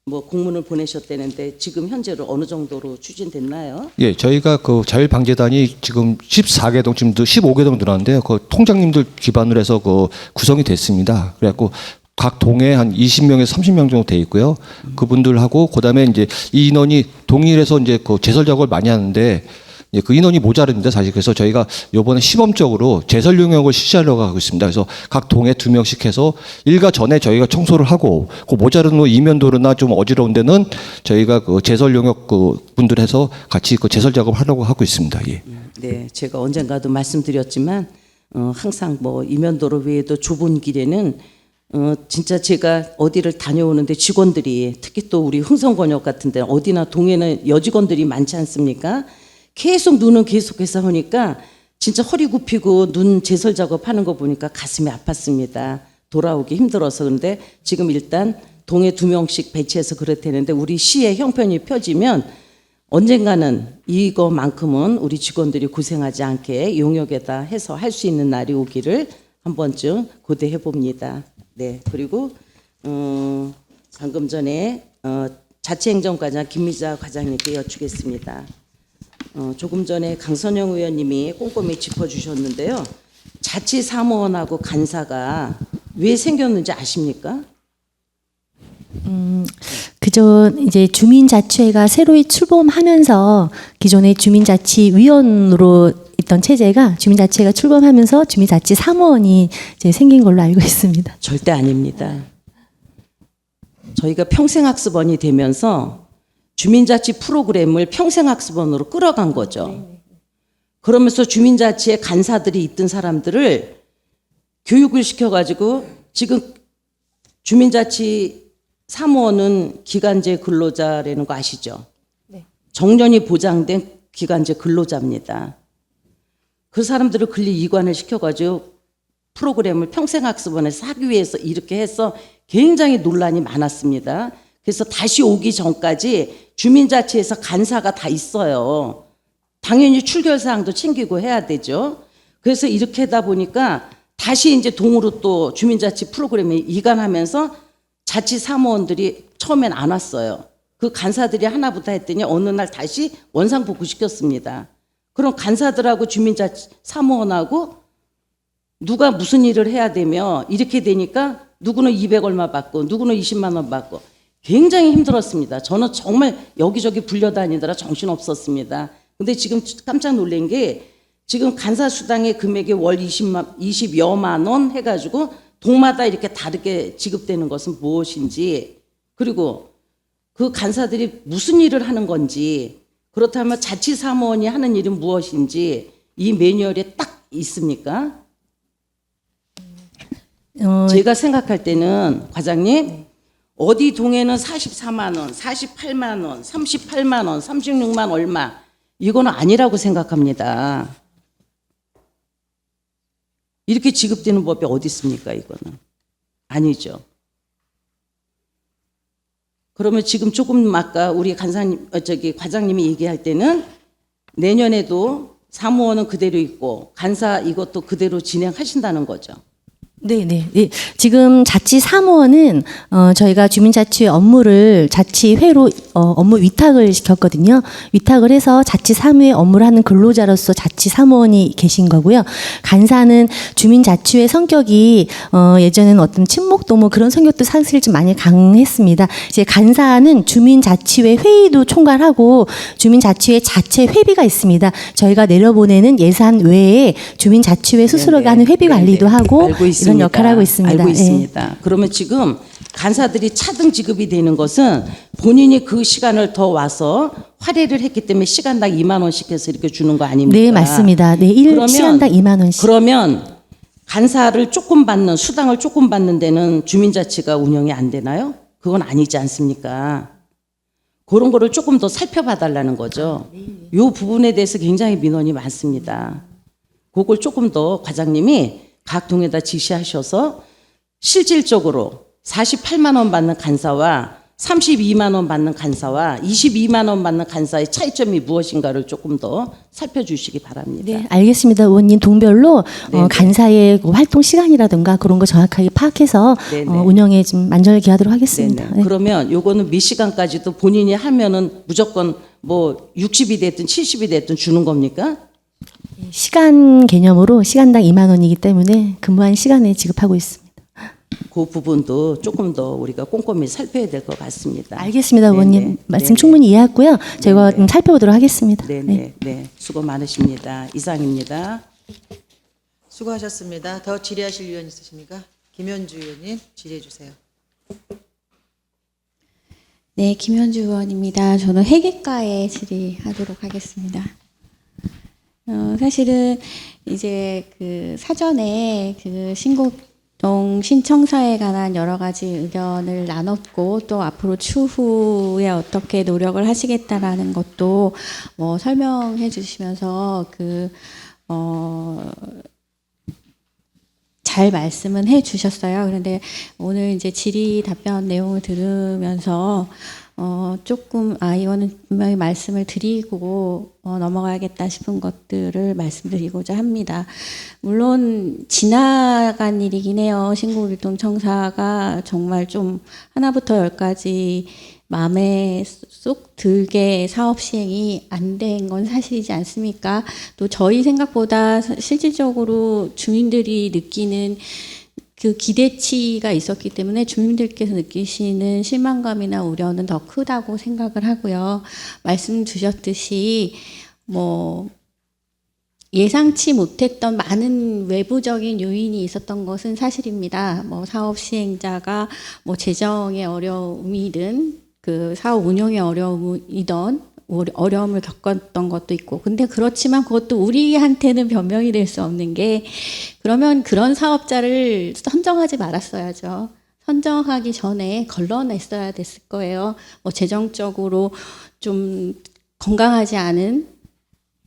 뭐 공문을 보내셨다는데 지금 현재로 어느 정도로 추진됐나요? 예, 저희가 그 자율방재단이 지금 14개동, 지금도 15개동 늘었는데요. 그 통장님들 기반으로 해서 그 구성이 됐습니다. 그래갖고 각 동에 한 20명에서 30명 정도 돼 있고요. 그분들하고 그다음에 이제 이 인원이 동일해서 이제 그 제설 작업을 많이 하는데 예, 그 인원이 모자릅니다, 사실. 그래서 저희가 이번에 시범적으로 제설 용역을 실시하려고 하고 있습니다. 그래서 각 동에 2명씩 해서 일과 전에 저희가 청소를 하고 그 모자른 이면도로나 좀 어지러운 데는 저희가 그 제설 용역 그 분들 해서 같이 그 제설 작업을 하려고 하고 있습니다. 예. 네, 제가 언젠가도 말씀드렸지만 항상 뭐 이면도로 외에도 좁은 길에는 진짜 제가 어디를 다녀오는데 직원들이 특히 또 우리 흥성권역 같은데 어디나 동에는 여직원들이 많지 않습니까? 계속 눈은 계속해서 하니까 진짜 허리 굽히고 눈 제설 작업하는 거 보니까 가슴이 아팠습니다. 돌아오기 힘들어서. 그런데 지금 일단 동에 2명씩 배치해서 그렇다는데 우리 시의 형편이 펴지면 언젠가는 이거만큼은 우리 직원들이 고생하지 않게 용역에다 해서 할 수 있는 날이 오기를 한 번쯤 고대해 봅니다. 네, 그리고 방금 전에 자치행정과장 김미자 과장님께 여쭙겠습니다. 조금 전에 강선영 의원님이 꼼꼼히 짚어주셨는데요. 자치사무원하고 간사가 왜 생겼는지 아십니까? 그저 이제 주민자치회가 새로이 출범하면서 기존의 주민자치위원으로 있던 체제가 주민자치회가 출범하면서 주민자치사무원이 이제 생긴 걸로 알고 있습니다. 절대 아닙니다. 저희가 평생학습원이 되면서 주민자치 프로그램을 평생학습원으로 끌어간 거죠. 그러면서 주민자치에 간사들이 있던 사람들을 교육을 시켜가지고 지금 주민자치 사무원은 기간제 근로자라는 거 아시죠? 네. 정년이 보장된 기간제 근로자입니다. 그 사람들을 근리 이관을 시켜가지고 프로그램을 평생학습원에서 하기 위해서 이렇게 해서 굉장히 논란이 많았습니다. 그래서 다시 오기 전까지 주민자치에서 간사가 다 있어요. 당연히 출결사항도 챙기고 해야 되죠. 그래서 이렇게 하다 보니까 다시 이제 동으로 또 주민자치 프로그램에 이관하면서 자치사무원들이 처음엔 안 왔어요. 그 간사들이 하나부터 했더니 어느 날 다시 원상복구시켰습니다. 그럼 간사들하고 주민자치 사무원하고 누가 무슨 일을 해야 되며 이렇게 되니까 누구는 200 얼마 받고 누구는 20만 원 받고 굉장히 힘들었습니다. 저는 정말 여기저기 불려다니느라 정신없었습니다. 근데 지금 깜짝 놀란 게 지금 간사수당의 금액이 월 20여만 원 해가지고 동마다 이렇게 다르게 지급되는 것은 무엇인지, 그리고 그 간사들이 무슨 일을 하는 건지, 그렇다면 자치사무원이 하는 일은 무엇인지 이 매뉴얼에 딱 있습니까? 제가 생각할 때는 과장님, 어디 동에는 44만 원, 48만 원, 38만 원, 36만 얼마, 이거는 아니라고 생각합니다. 이렇게 지급되는 법이 어디 있습니까? 이거는 아니죠. 그러면 지금 조금 아까 우리 과장님이 얘기할 때는 내년에도 사무원은 그대로 있고 간사 이것도 그대로 진행하신다는 거죠. 네. 지금 자치사무원은 저희가 주민자치회 업무를 자치회로 업무 위탁을 시켰거든요. 위탁을 해서 자치사무회 업무를 하는 근로자로서 자치사무원이 계신 거고요. 간사는 주민자치회 성격이 예전에는 어떤 친목도모 그런 성격도 사실 좀 많이 강했습니다. 이제 간사는 주민자치회 회의도 총괄하고 주민자치회 자체 회비가 있습니다. 저희가 내려보내는 예산 외에 주민자치회 스스로가 하는 회비 관리도 하고 알고 있습니다. 이런 역할을 하고 있습니다. 알고 있습니다. 그러면 지금 간사들이 차등 지급이 되는 것은 본인이 그 시간을 더 와서 할애를 했기 때문에 시간당 2만 원씩 해서 이렇게 주는 거 아닙니까? 네, 맞습니다. 네, 시간당 2만 원씩. 그러면 간사를 조금 받는, 수당을 조금 받는 데는 주민자치가 운영이 안 되나요? 그건 아니지 않습니까? 그런 거를 조금 더 살펴봐 달라는 거죠. 이 부분에 대해서 굉장히 민원이 많습니다. 그걸 조금 더 과장님이 각 동에다 지시하셔서 실질적으로 48만 원 받는 간사와 32만 원 받는 간사와 22만 원 받는 간사의 차이점이 무엇인가를 조금 더 살펴주시기 바랍니다. 네, 알겠습니다. 의원님 동별로 네. 간사의 그 활동 시간이라든가 그런 거 정확하게 파악해서 네, 네. 운영에 좀 만전을 기하도록 하겠습니다. 네네. 네. 그러면 요거는 몇 시간까지도 본인이 하면은 무조건 뭐 60이 됐든 70이 됐든 주는 겁니까? 시간 개념으로 시간당 2만 원이기 때문에 근무한 시간에 지급하고 있습니다. 그 부분도 조금 더 우리가 꼼꼼히 살펴야 될 것 같습니다. 알겠습니다, 의원님. 네네. 말씀 네네. 충분히 이해했고요. 제가 좀 살펴보도록 하겠습니다. 네네. 네. 네. 수고 많으십니다. 이상입니다. 수고하셨습니다. 더 질의하실 위원 있으십니까? 김현주 의원님 질의해 주세요. 네, 김현주 의원입니다. 저는 회계과에 질의하도록 하겠습니다. 사실은 이제 그 사전에 그 신곡동 신청사에 관한 여러 가지 의견을 나눴고 또 앞으로 추후에 어떻게 노력을 하시겠다라는 것도 뭐 설명해 주시면서 잘 말씀은 해 주셨어요. 그런데 오늘 이제 질의 답변 내용을 들으면서 조금 이거는 분명히 말씀을 드리고 넘어가야겠다 싶은 것들을 말씀드리고자 합니다. 물론 지나간 일이긴 해요. 신곡일동청사가 정말 좀 하나부터 열까지 마음에 쏙 들게 사업 시행이 안 된 건 사실이지 않습니까? 또 저희 생각보다 실질적으로 주민들이 느끼는 그 기대치가 있었기 때문에 주민들께서 느끼시는 실망감이나 우려는 더 크다고 생각을 하고요. 말씀 주셨듯이 뭐 예상치 못했던 많은 외부적인 요인이 있었던 것은 사실입니다. 뭐 사업 시행자가 뭐 재정의 어려움이든 그 사업 운영의 어려움을 겪었던 것도 있고, 근데 그렇지만 그것도 우리한테는 변명이 될 수 없는 게, 그러면 그런 사업자를 선정하지 말았어야죠. 선정하기 전에 걸러냈어야 됐을 거예요. 뭐 재정적으로 좀 건강하지 않은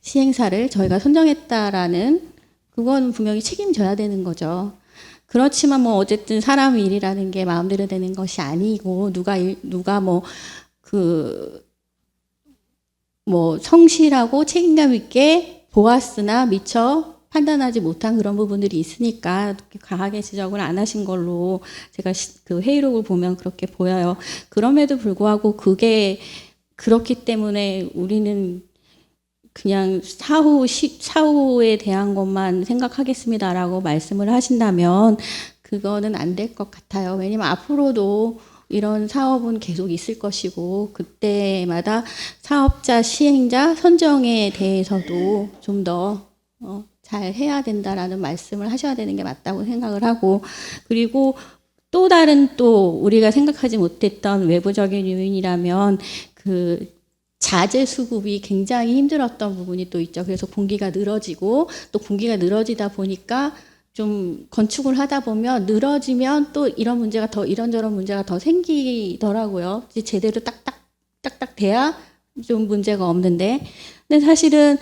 시행사를 저희가 선정했다라는, 그건 분명히 책임져야 되는 거죠. 그렇지만 뭐 어쨌든 사람 일이라는 게 마음대로 되는 것이 아니고, 누가 성실하고 책임감 있게 보았으나 미처 판단하지 못한 그런 부분들이 있으니까 강하게 지적을 안 하신 걸로 제가 그 회의록을 보면 그렇게 보여요. 그럼에도 불구하고 그게 그렇기 때문에 우리는 그냥 사후에 대한 것만 생각하겠습니다라고 말씀을 하신다면 그거는 안 될 것 같아요. 왜냐면 앞으로도 이런 사업은 계속 있을 것이고, 그때마다 사업자, 시행자 선정에 대해서도 좀 더 잘 해야 된다라는 말씀을 하셔야 되는 게 맞다고 생각을 하고, 그리고 또 다른 우리가 생각하지 못했던 외부적인 요인이라면 그 자재 수급이 굉장히 힘들었던 부분이 또 있죠. 그래서 공기가 늘어지고, 또 공기가 늘어지다 보니까 좀 건축을 하다 보면 늘어지면 또 이런저런 문제가 더 생기더라고요. 이제 제대로 딱딱 돼야 좀 문제가 없는데. 근데 사실은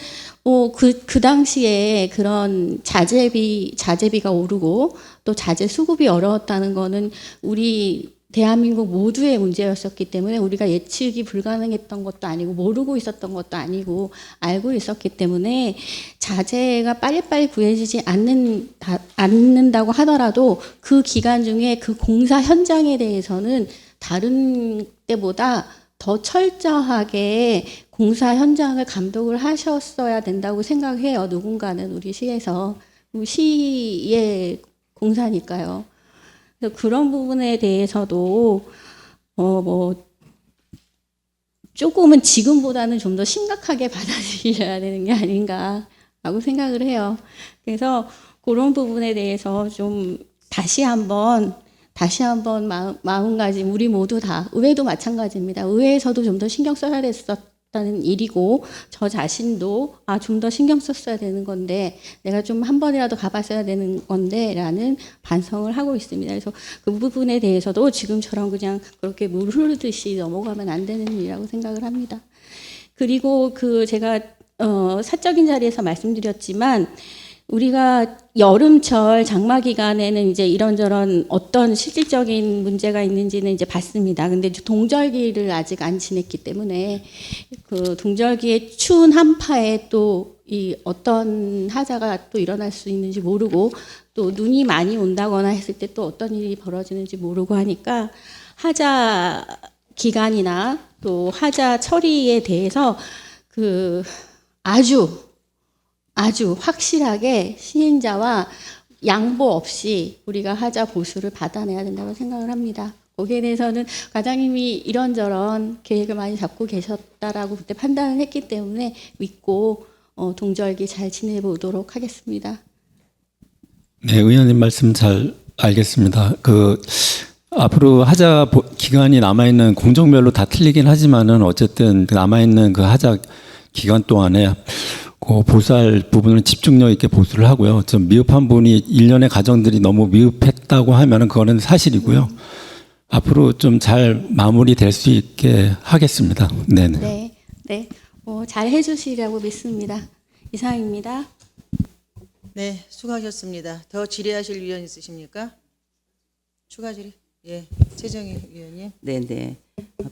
그 당시에 그런 자재비가 오르고 또 자재 수급이 어려웠다는 거는 우리 대한민국 모두의 문제였었기 때문에 우리가 예측이 불가능했던 것도 아니고 모르고 있었던 것도 아니고 알고 있었기 때문에 자재가 빨리빨리 구해지지 않는다고 하더라도 그 기간 중에 그 공사 현장에 대해서는 다른 때보다 더 철저하게 공사 현장을 감독을 하셨어야 된다고 생각해요. 누군가는 우리 시에서. 시의 공사니까요. 그런 부분에 대해서도 조금은 지금보다는 좀 더 심각하게 받아들여야 되는 게 아닌가라고 생각을 해요. 그래서 그런 부분에 대해서 좀 다시 한번 다시 한번 마음가짐 우리 모두 다 의회도 마찬가지입니다. 의회에서도 좀 더 신경 써야 됐었다는 일이고 저 자신도 좀 더 신경 썼어야 되는 건데 내가 좀 한 번이라도 가봤어야 되는 건데라는 반성을 하고 있습니다. 그래서 그 부분에 대해서도 지금처럼 그냥 그렇게 물 흐르듯이 넘어가면 안 되는 일이라고 생각을 합니다. 그리고 제가 사적인 자리에서 말씀드렸지만 우리가 여름철 장마 기간에는 이제 이런저런 어떤 실질적인 문제가 있는지는 이제 봤습니다. 근데 동절기를 아직 안 지냈기 때문에 그 동절기의 추운 한파에 또 이 어떤 하자가 또 일어날 수 있는지 모르고 또 눈이 많이 온다거나 했을 때 또 어떤 일이 벌어지는지 모르고 하니까 하자 기간이나 또 하자 처리에 대해서 아주 확실하게 시행자와 양보 없이 우리가 하자 보수를 받아내야 된다고 생각을 합니다. 거기에 대해서는 과장님이 이런저런 계획을 많이 잡고 계셨다라고 그때 판단을 했기 때문에 믿고 동절기 잘 지내보도록 하겠습니다. 네, 의원님 말씀 잘 알겠습니다. 앞으로 하자 기간이 남아있는 공정별로 다 틀리긴 하지만은 어쨌든 남아있는 그 하자 기간 동안에 보수할 부분은 집중력 있게 보수를 하고요. 좀 미흡한 부분이 일련의 가정들이 너무 미흡했다고 하면은 그거는 사실이고요. 앞으로 좀 잘 마무리될 수 있게 하겠습니다. 네네. 네. 잘 해주시리라고 믿습니다. 이상입니다. 네, 수고하셨습니다. 더 질의하실 위원 있으십니까? 추가 질의? 예, 최정희 위원님. 네네.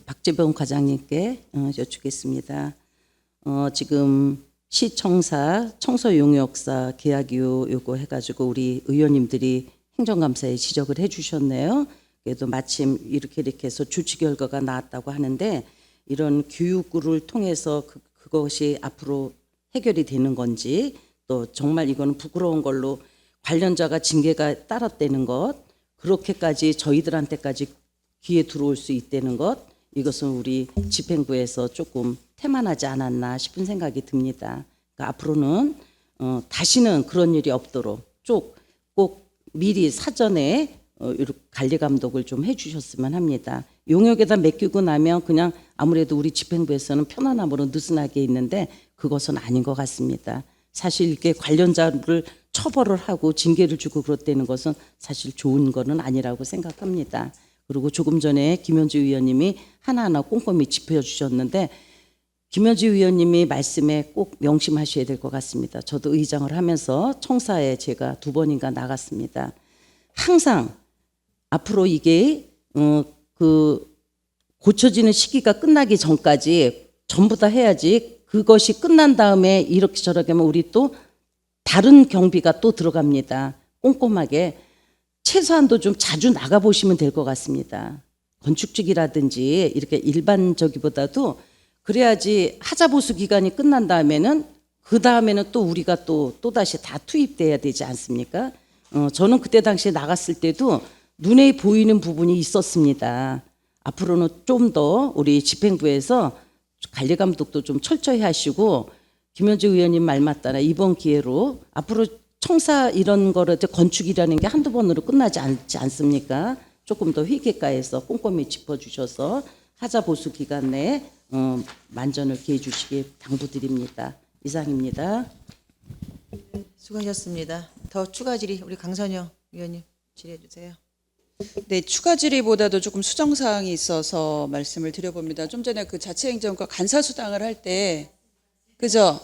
박재범 과장님께 여쭙겠습니다. 지금 시청사 청소용역사 계약이요 요거 해가지고 우리 의원님들이 행정감사에 지적을 해주셨네요. 그래도 마침 이렇게 해서 조치 결과가 나왔다고 하는데 이런 교육을 통해서 그것이 앞으로 해결이 되는 건지 또 정말 이거는 부끄러운 걸로 관련자가 징계가 따랐다는 것 그렇게까지 저희들한테까지 귀에 들어올 수 있다는 것 이것은 우리 집행부에서 조금 태만하지 않았나 싶은 생각이 듭니다. 그러니까 앞으로는 다시는 그런 일이 없도록 꼭 미리 사전에 이렇게 관리 감독을 좀 해주셨으면 합니다. 용역에다 맡기고 나면 그냥 아무래도 우리 집행부에서는 편안함으로 느슨하게 있는데 그것은 아닌 것 같습니다. 사실 이렇게 관련자를 처벌을 하고 징계를 주고 그렇다는 것은 사실 좋은 거는 아니라고 생각합니다. 그리고 조금 전에 김현주 의원님이 하나하나 꼼꼼히 짚어주셨는데 김현주 의원님이 말씀에 꼭 명심하셔야 될 것 같습니다. 저도 의장을 하면서 청사에 제가 2번인가 나갔습니다. 항상 앞으로 이게 고쳐지는 시기가 끝나기 전까지 전부 다 해야지 그것이 끝난 다음에 이렇게 저렇게 하면 우리 또 다른 경비가 또 들어갑니다. 꼼꼼하게 최소한도 좀 자주 나가보시면 될 것 같습니다. 건축직이라든지 이렇게 일반적이보다도 그래야지 하자보수 기간이 끝난 다음에는 그 다음에는 또 우리가 또다시 다 투입돼야 되지 않습니까? 저는 그때 당시에 나갔을 때도 눈에 보이는 부분이 있었습니다. 앞으로는 좀 더 우리 집행부에서 관리 감독도 좀 철저히 하시고 김현주 의원님 말 맞다나 이번 기회로 앞으로 청사 이런 거를 건축이라는 게 한두 번으로 끝나지 않지 않습니까? 조금 더 회계가에서 꼼꼼히 짚어주셔서 하자 보수 기간 내에 만전을 기해 주시기 당부드립니다. 이상입니다. 수고하셨습니다. 더 추가 질의 우리 강선영 위원님 질의해 주세요. 네, 추가 질의보다도 조금 수정 사항이 있어서 말씀을 드려봅니다. 좀 전에 그 자치행정과 간사 수당을 할 때 그죠?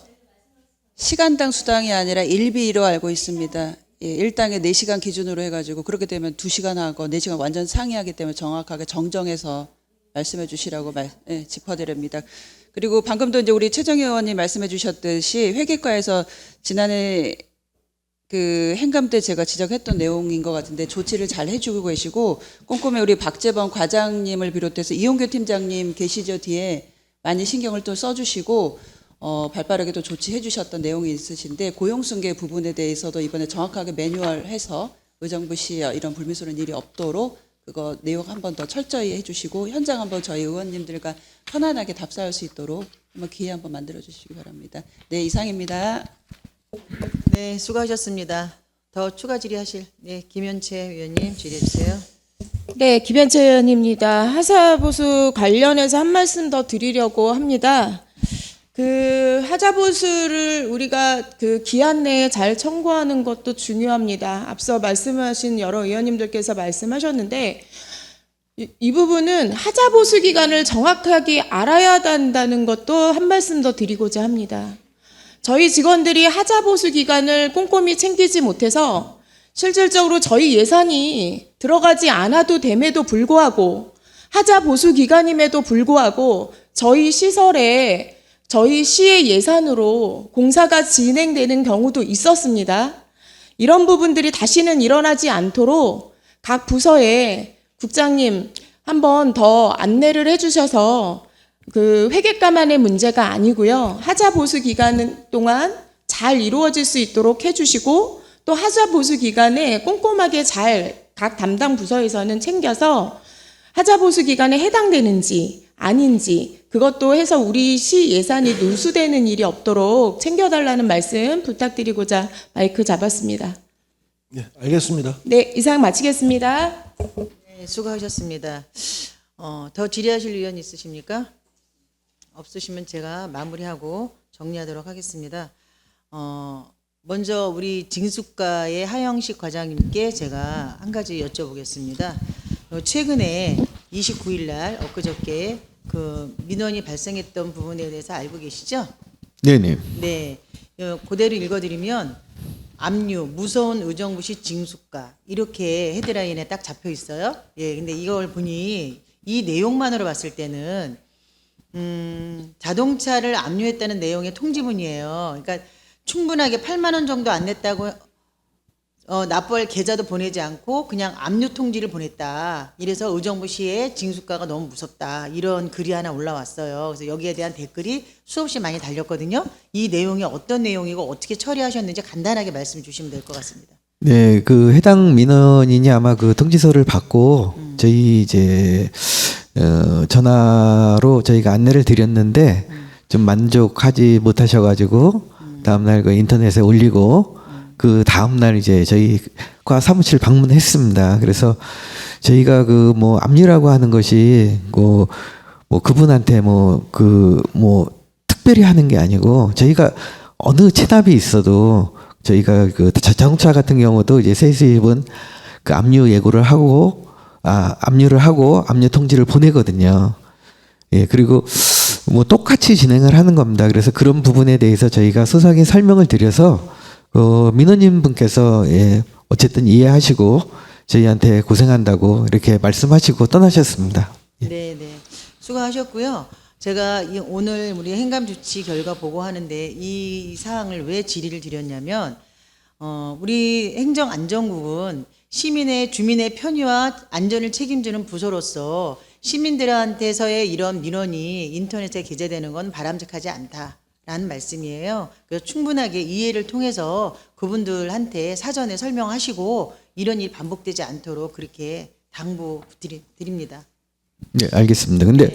시간당 수당이 아니라 일비로 알고 있습니다. 예, 일당에 4시간 기준으로 해가지고 그렇게 되면 2시간 하고 4시간 완전 상이하기 때문에 정확하게 정정해서 말씀해 주시라고 짚어드립니다. 그리고 방금도 이제 우리 최정희 의원님 말씀해 주셨듯이 회계과에서 지난해 그 행감 때 제가 지적했던 내용인 것 같은데 조치를 잘 해주고 계시고 꼼꼼히 우리 박재범 과장님을 비롯해서 이용규 팀장님 계시죠 뒤에 많이 신경을 또 써주시고 발빠르게 또 조치해 주셨던 내용이 있으신데 고용승계 부분에 대해서도 이번에 정확하게 매뉴얼해서 의정부 시에 이런 불미스러운 일이 없도록 그거 내용 한 번 더 철저히 해주시고 현장 한번 저희 의원님들과 편안하게 답사할 수 있도록 한번 기회 한번 만들어 주시기 바랍니다. 네, 이상입니다. 네, 수고하셨습니다. 더 추가 질의하실 김현채 위원님 질의해 주세요. 네, 김현채 의원입니다. 하자보수 관련해서 한 말씀 더 드리려고 합니다. 그 하자보수를 우리가 그 기한 내에 잘 청구하는 것도 중요합니다. 앞서 말씀하신 여러 의원님들께서 말씀하셨는데 이 부분은 하자보수 기간을 정확하게 알아야 한다는 것도 한 말씀 더 드리고자 합니다. 저희 직원들이 하자보수 기간을 꼼꼼히 챙기지 못해서 실질적으로 저희 예산이 들어가지 않아도 됨에도 불구하고 하자보수 기간임에도 불구하고 저희 시설에 저희 시의 예산으로 공사가 진행되는 경우도 있었습니다. 이런 부분들이 다시는 일어나지 않도록 각 부서에 국장님 한 번 더 안내를 해주셔서 그 회계감안의 문제가 아니고요. 하자보수 기간 동안 잘 이루어질 수 있도록 해주시고 또 하자보수 기간에 꼼꼼하게 잘 각 담당 부서에서는 챙겨서 하자보수 기간에 해당되는지 아닌지 그것도 해서 우리 시 예산이 누수되는 일이 없도록 챙겨달라는 말씀 부탁드리고자 마이크 잡았습니다. 네, 알겠습니다. 네, 이상 마치겠습니다. 네, 수고하셨습니다. 더 질의하실 의원 있으십니까? 없으시면 제가 마무리하고 정리하도록 하겠습니다. 먼저 우리 징수과의 하영식 과장님께 제가 한 가지 여쭤보겠습니다. 최근에 29일 날 엊그저께 그 민원이 발생했던 부분에 대해서 알고 계시죠? 네네. 네. 그대로 읽어드리면 압류, 무서운 의정부시 징수과 이렇게 헤드라인에 딱 잡혀 있어요. 예, 근데 이걸 보니 이 내용만으로 봤을 때는 자동차를 압류했다는 내용의 통지문이에요. 그러니까 충분하게 8만 원 정도 안 냈다고 납부할 계좌도 보내지 않고 그냥 압류 통지를 보냈다. 이래서 의정부시의 징수과가 너무 무섭다. 이런 글이 하나 올라왔어요. 그래서 여기에 대한 댓글이 수없이 많이 달렸거든요. 이 내용이 어떤 내용이고 어떻게 처리하셨는지 간단하게 말씀 주시면 될 것 같습니다. 네, 그 해당 민원인이 아마 그 통지서를 받고 저희 이제 전화로 저희가 안내를 드렸는데 좀 만족하지 못하셔가지고 다음날 그 인터넷에 올리고 그 다음날 이제 저희과 사무실 방문했습니다. 그래서 저희가 그 뭐 압류라고 하는 것이 뭐 그분한테 특별히 하는 게 아니고 저희가 어느 체납이 있어도 저희가 그 자동차 같은 경우도 이제 세수입은 그 압류 예고를 하고 압류를 하고 압류 통지를 보내거든요. 예, 그리고 뭐 똑같이 진행을 하는 겁니다. 그래서 그런 부분에 대해서 저희가 소상히 설명을 드려서 민원인 분께서 예, 어쨌든 이해하시고 저희한테 고생한다고 이렇게 말씀하시고 떠나셨습니다. 예. 네, 네. 수고하셨고요. 제가 오늘 우리 행감 조치 결과 보고하는데 이 사항을 왜 질의를 드렸냐면 우리 행정안전국은 시민의 주민의 편의와 안전을 책임지는 부서로서 시민들한테서의 이런 민원이 인터넷에 게재되는 건 바람직하지 않다라는 말씀이에요. 그래서 충분하게 이해를 통해서 그분들한테 사전에 설명하시고 이런 일 반복되지 않도록 그렇게 당부드립니다. 네, 알겠습니다. 근데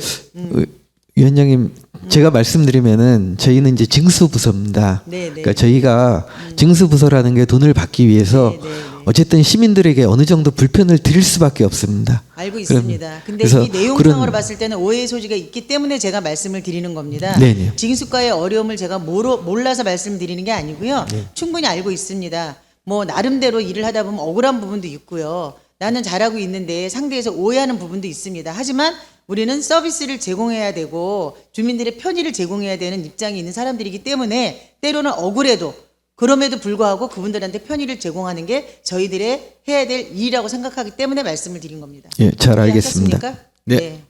위원장님 제가 말씀드리면은 저희는 이제 징수부서입니다. 네, 네. 그러니까 저희가 징수부서라는 게 돈을 받기 위해서 네, 네, 네. 어쨌든 시민들에게 어느 정도 불편을 드릴 수밖에 없습니다. 알고 있습니다. 근데 그래서 이 내용상으로 봤을 때는 오해의 소지가 있기 때문에 제가 말씀을 드리는 겁니다. 네네. 징수과의 어려움을 제가 몰라서 말씀드리는 게 아니고요. 네. 충분히 알고 있습니다. 뭐 나름대로 일을 하다 보면 억울한 부분도 있고요. 나는 잘하고 있는데 상대에서 오해하는 부분도 있습니다. 하지만 우리는 서비스를 제공해야 되고 주민들의 편의를 제공해야 되는 입장이 있는 사람들이기 때문에 때로는 억울해도 그럼에도 불구하고 그분들한테 편의를 제공하는 게 저희들의 해야 될 일이라고 생각하기 때문에 말씀을 드린 겁니다. 예, 잘 알겠습니다. 이해하셨습니까? 네.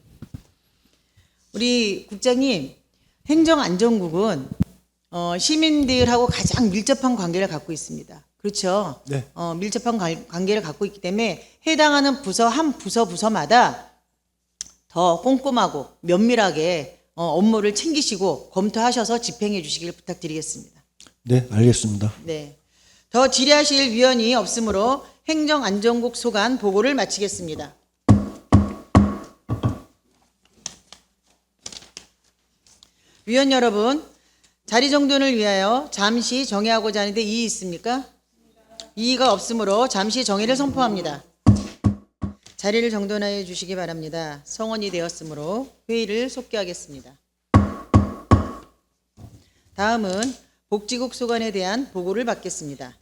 우리 국장님, 행정안전국은 시민들하고 가장 밀접한 관계를 갖고 있습니다. 그렇죠? 네. 밀접한 관계를 갖고 있기 때문에 해당하는 부서 한 부서마다 더 꼼꼼하고 면밀하게 업무를 챙기시고 검토하셔서 집행해 주시길 부탁드리겠습니다. 네, 알겠습니다. 네. 더 질의하실 위원이 없으므로 행정안전국 소관 보고를 마치겠습니다. 위원 여러분, 자리 정돈을 위하여 잠시 정회하고자 하는데 이의 있습니까? 이의가 없으므로 잠시 정회를 선포합니다. 자리를 정돈하여 주시기 바랍니다. 성원이 되었으므로 회의를 속개하겠습니다. 다음은 복지국 소관에 대한 보고를 받겠습니다.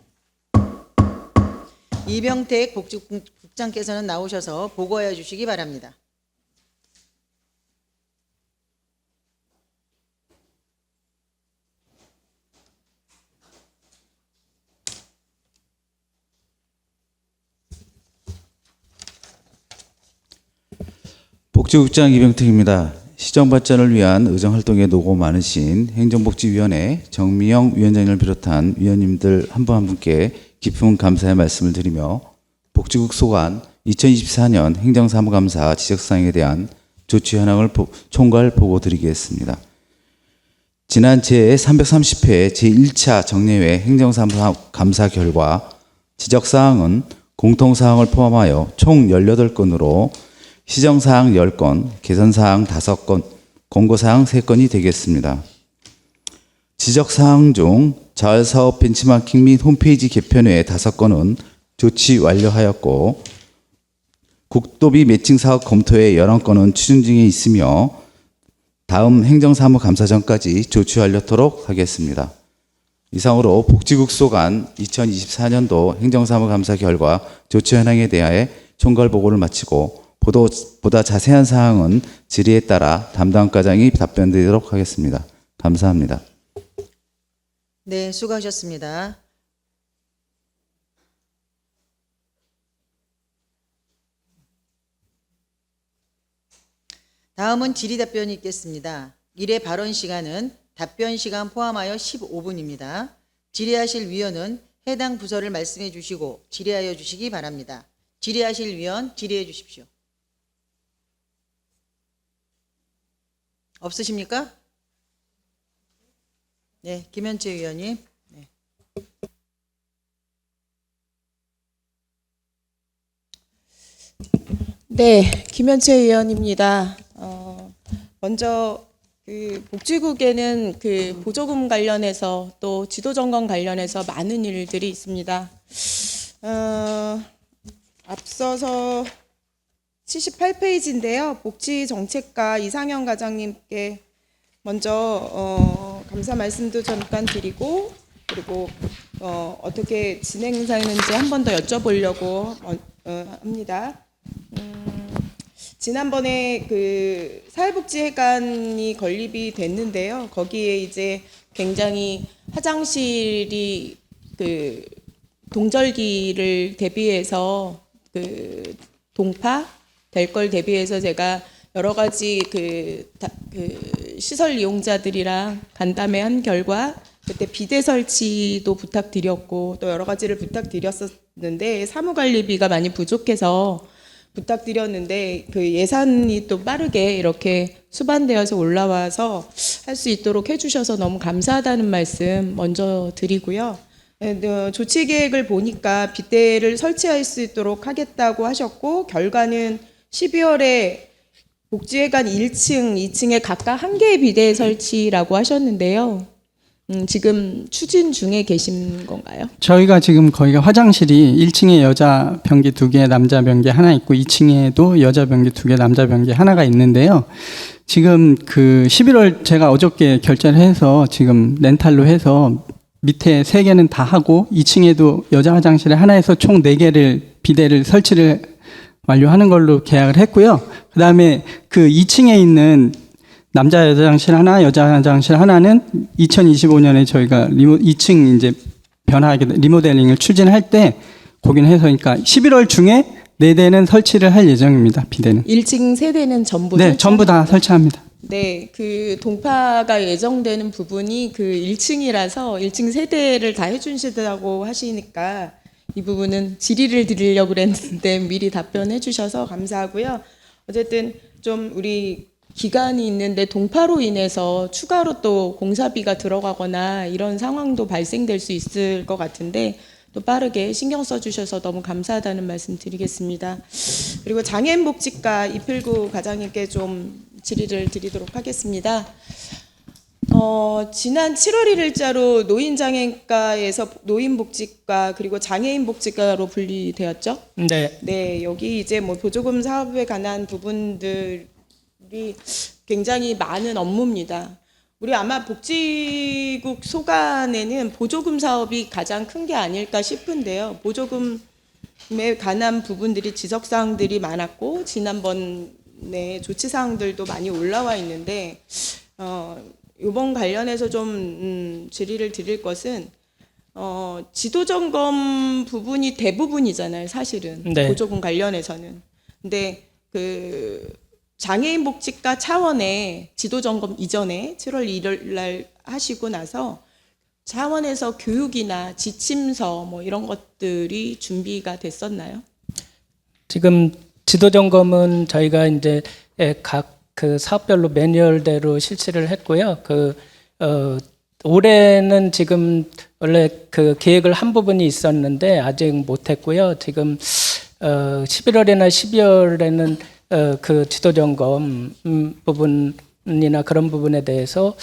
이병택 복지국장께서는 나오셔서 보고하여 주시기 바랍니다. 복지국장 이병택입니다. 시정 발전을 위한 의정 활동에 노고 많으신 행정복지위원회 정미영 위원장님을 비롯한 위원님들 한 분 한 분께 깊은 감사의 말씀을 드리며 복지국 소관 2024년 행정사무감사 지적사항에 대한 조치 현황을 총괄 보고 드리겠습니다. 지난 제330회 제1차 정례회 행정사무감사 결과 지적사항은 공통사항을 포함하여 총 18건으로 시정사항 10건, 개선사항 5건, 공고사항 3건이 되겠습니다. 지적사항 중 자활사업 벤치마킹 및 홈페이지 개편 외 5건은 조치 완료하였고 국도비 매칭 사업 검토 외 11건은 추진 중에 있으며 다음 행정사무감사 전까지 조치 완료토록 하겠습니다. 이상으로 복지국 소관 2024년도 행정사무감사 결과 조치 현황에 대하여 총괄 보고를 마치고 보다 자세한 사항은 질의에 따라 담당 과장이 답변드리도록 하겠습니다. 감사합니다. 네, 수고하셨습니다. 다음은 질의답변이 있겠습니다. 1회 발언 시간은 답변 시간 포함하여 15분입니다. 질의하실 위원은 해당 부서를 말씀해 주시고 질의하여 주시기 바랍니다. 질의하실 위원 질의해 주십시오. 없으십니까? 네, 김현채 위원님. 네. 네, 김현채 의원입니다. 먼저 그 복지국에는 그 보조금 관련해서 또 지도점검 관련해서 많은 일들이 있습니다. 앞서서 78페이지인데요. 복지정책과 이상현 과장님께 먼저 감사 말씀도 잠깐 드리고 그리고 어떻게 진행사는지 한 번 더 여쭤보려고 합니다. 지난번에 그 사회복지회관이 건립이 됐는데요. 거기에 이제 굉장히 화장실이 그 동절기를 대비해서 그 동파 될 걸 대비해서 제가 여러 가지 그 시설 이용자들이랑 간담회 한 결과 그때 비대 설치도 부탁드렸고 또 여러 가지를 부탁드렸었는데 사무관리비가 많이 부족해서 부탁드렸는데 그 예산이 또 빠르게 이렇게 수반되어서 올라와서 할 수 있도록 해주셔서 너무 감사하다는 말씀 먼저 드리고요. 조치 계획을 보니까 비대를 설치할 수 있도록 하겠다고 하셨고 결과는 12월에 복지회관 1층, 2층에 각각 1개의 비대 설치라고 하셨는데요. 지금 추진 중에 계신 건가요? 저희가 지금 거기가 화장실이 1층에 여자 변기 2개, 남자 변기 하나 있고 2층에도 여자 변기 2개, 남자 변기 하나가 있는데요. 지금 그 11월 제가 어저께 결제를 해서 지금 렌탈로 해서 밑에 3개는 다 하고 2층에도 여자 화장실에 하나에서 총 4개를 비대를 설치를 완료하는 걸로 계약을 했고요. 그다음에 그 2층에 있는 남자 화장실 하나, 여자 화장실 하나는 2025년에 저희가 2층 이제 변화하게 리모델링을 추진할 때 거기는 해서 그러니까 11월 중에 4대는 설치를 할 예정입니다. 비대는. 1층 세대는 전부 네, 전부 다 설치합니다. 네, 그 동파가 예정되는 부분이 그 1층이라서 1층 세대를 다 해주시다고 하시니까 이 부분은 질의를 드리려고 그랬는데 미리 답변해 주셔서 감사하고요. 어쨌든 좀 우리 기간이 있는데 동파로 인해서 추가로 또 공사비가 들어가거나 이런 상황도 발생될 수 있을 것 같은데 또 빠르게 신경 써주셔서 너무 감사하다는 말씀 드리겠습니다. 그리고 장애인복지과 이필구 과장님께 좀 질의를 드리도록 하겠습니다. 지난 7월 1일자로 노인장애과에서 노인복지과 그리고 장애인복지과로 분리되었죠. 네. 네, 여기 이제 뭐 보조금 사업에 관한 부분들이 굉장히 많은 업무입니다. 우리 아마 복지국 소관에는 보조금 사업이 가장 큰 게 아닐까 싶은데요. 보조금에 관한 부분들이 지적사항들이 많았고 지난번에 조치사항들도 많이 올라와 있는데 이번 관련해서 좀 질의를 드릴 것은 지도점검 부분이 대부분이잖아요, 사실은. 네. 보조금 관련해서는. 근데 그 장애인 복지과 차원의 지도점검 이전에 7월 1일 날 하시고 나서 차원에서 교육이나 지침서 뭐 이런 것들이 준비가 됐었나요? 지금 지도 점검은 저희가 이제 각 그 사업별로 매뉴얼대로 실시를 했고요. 올해는 지금 원래 그 계획을 한 부분이 있었는데 아직 못 했고요. 지금 11월이나 12월에는 그 지도 점검 부분이나 그런 부분에 대해서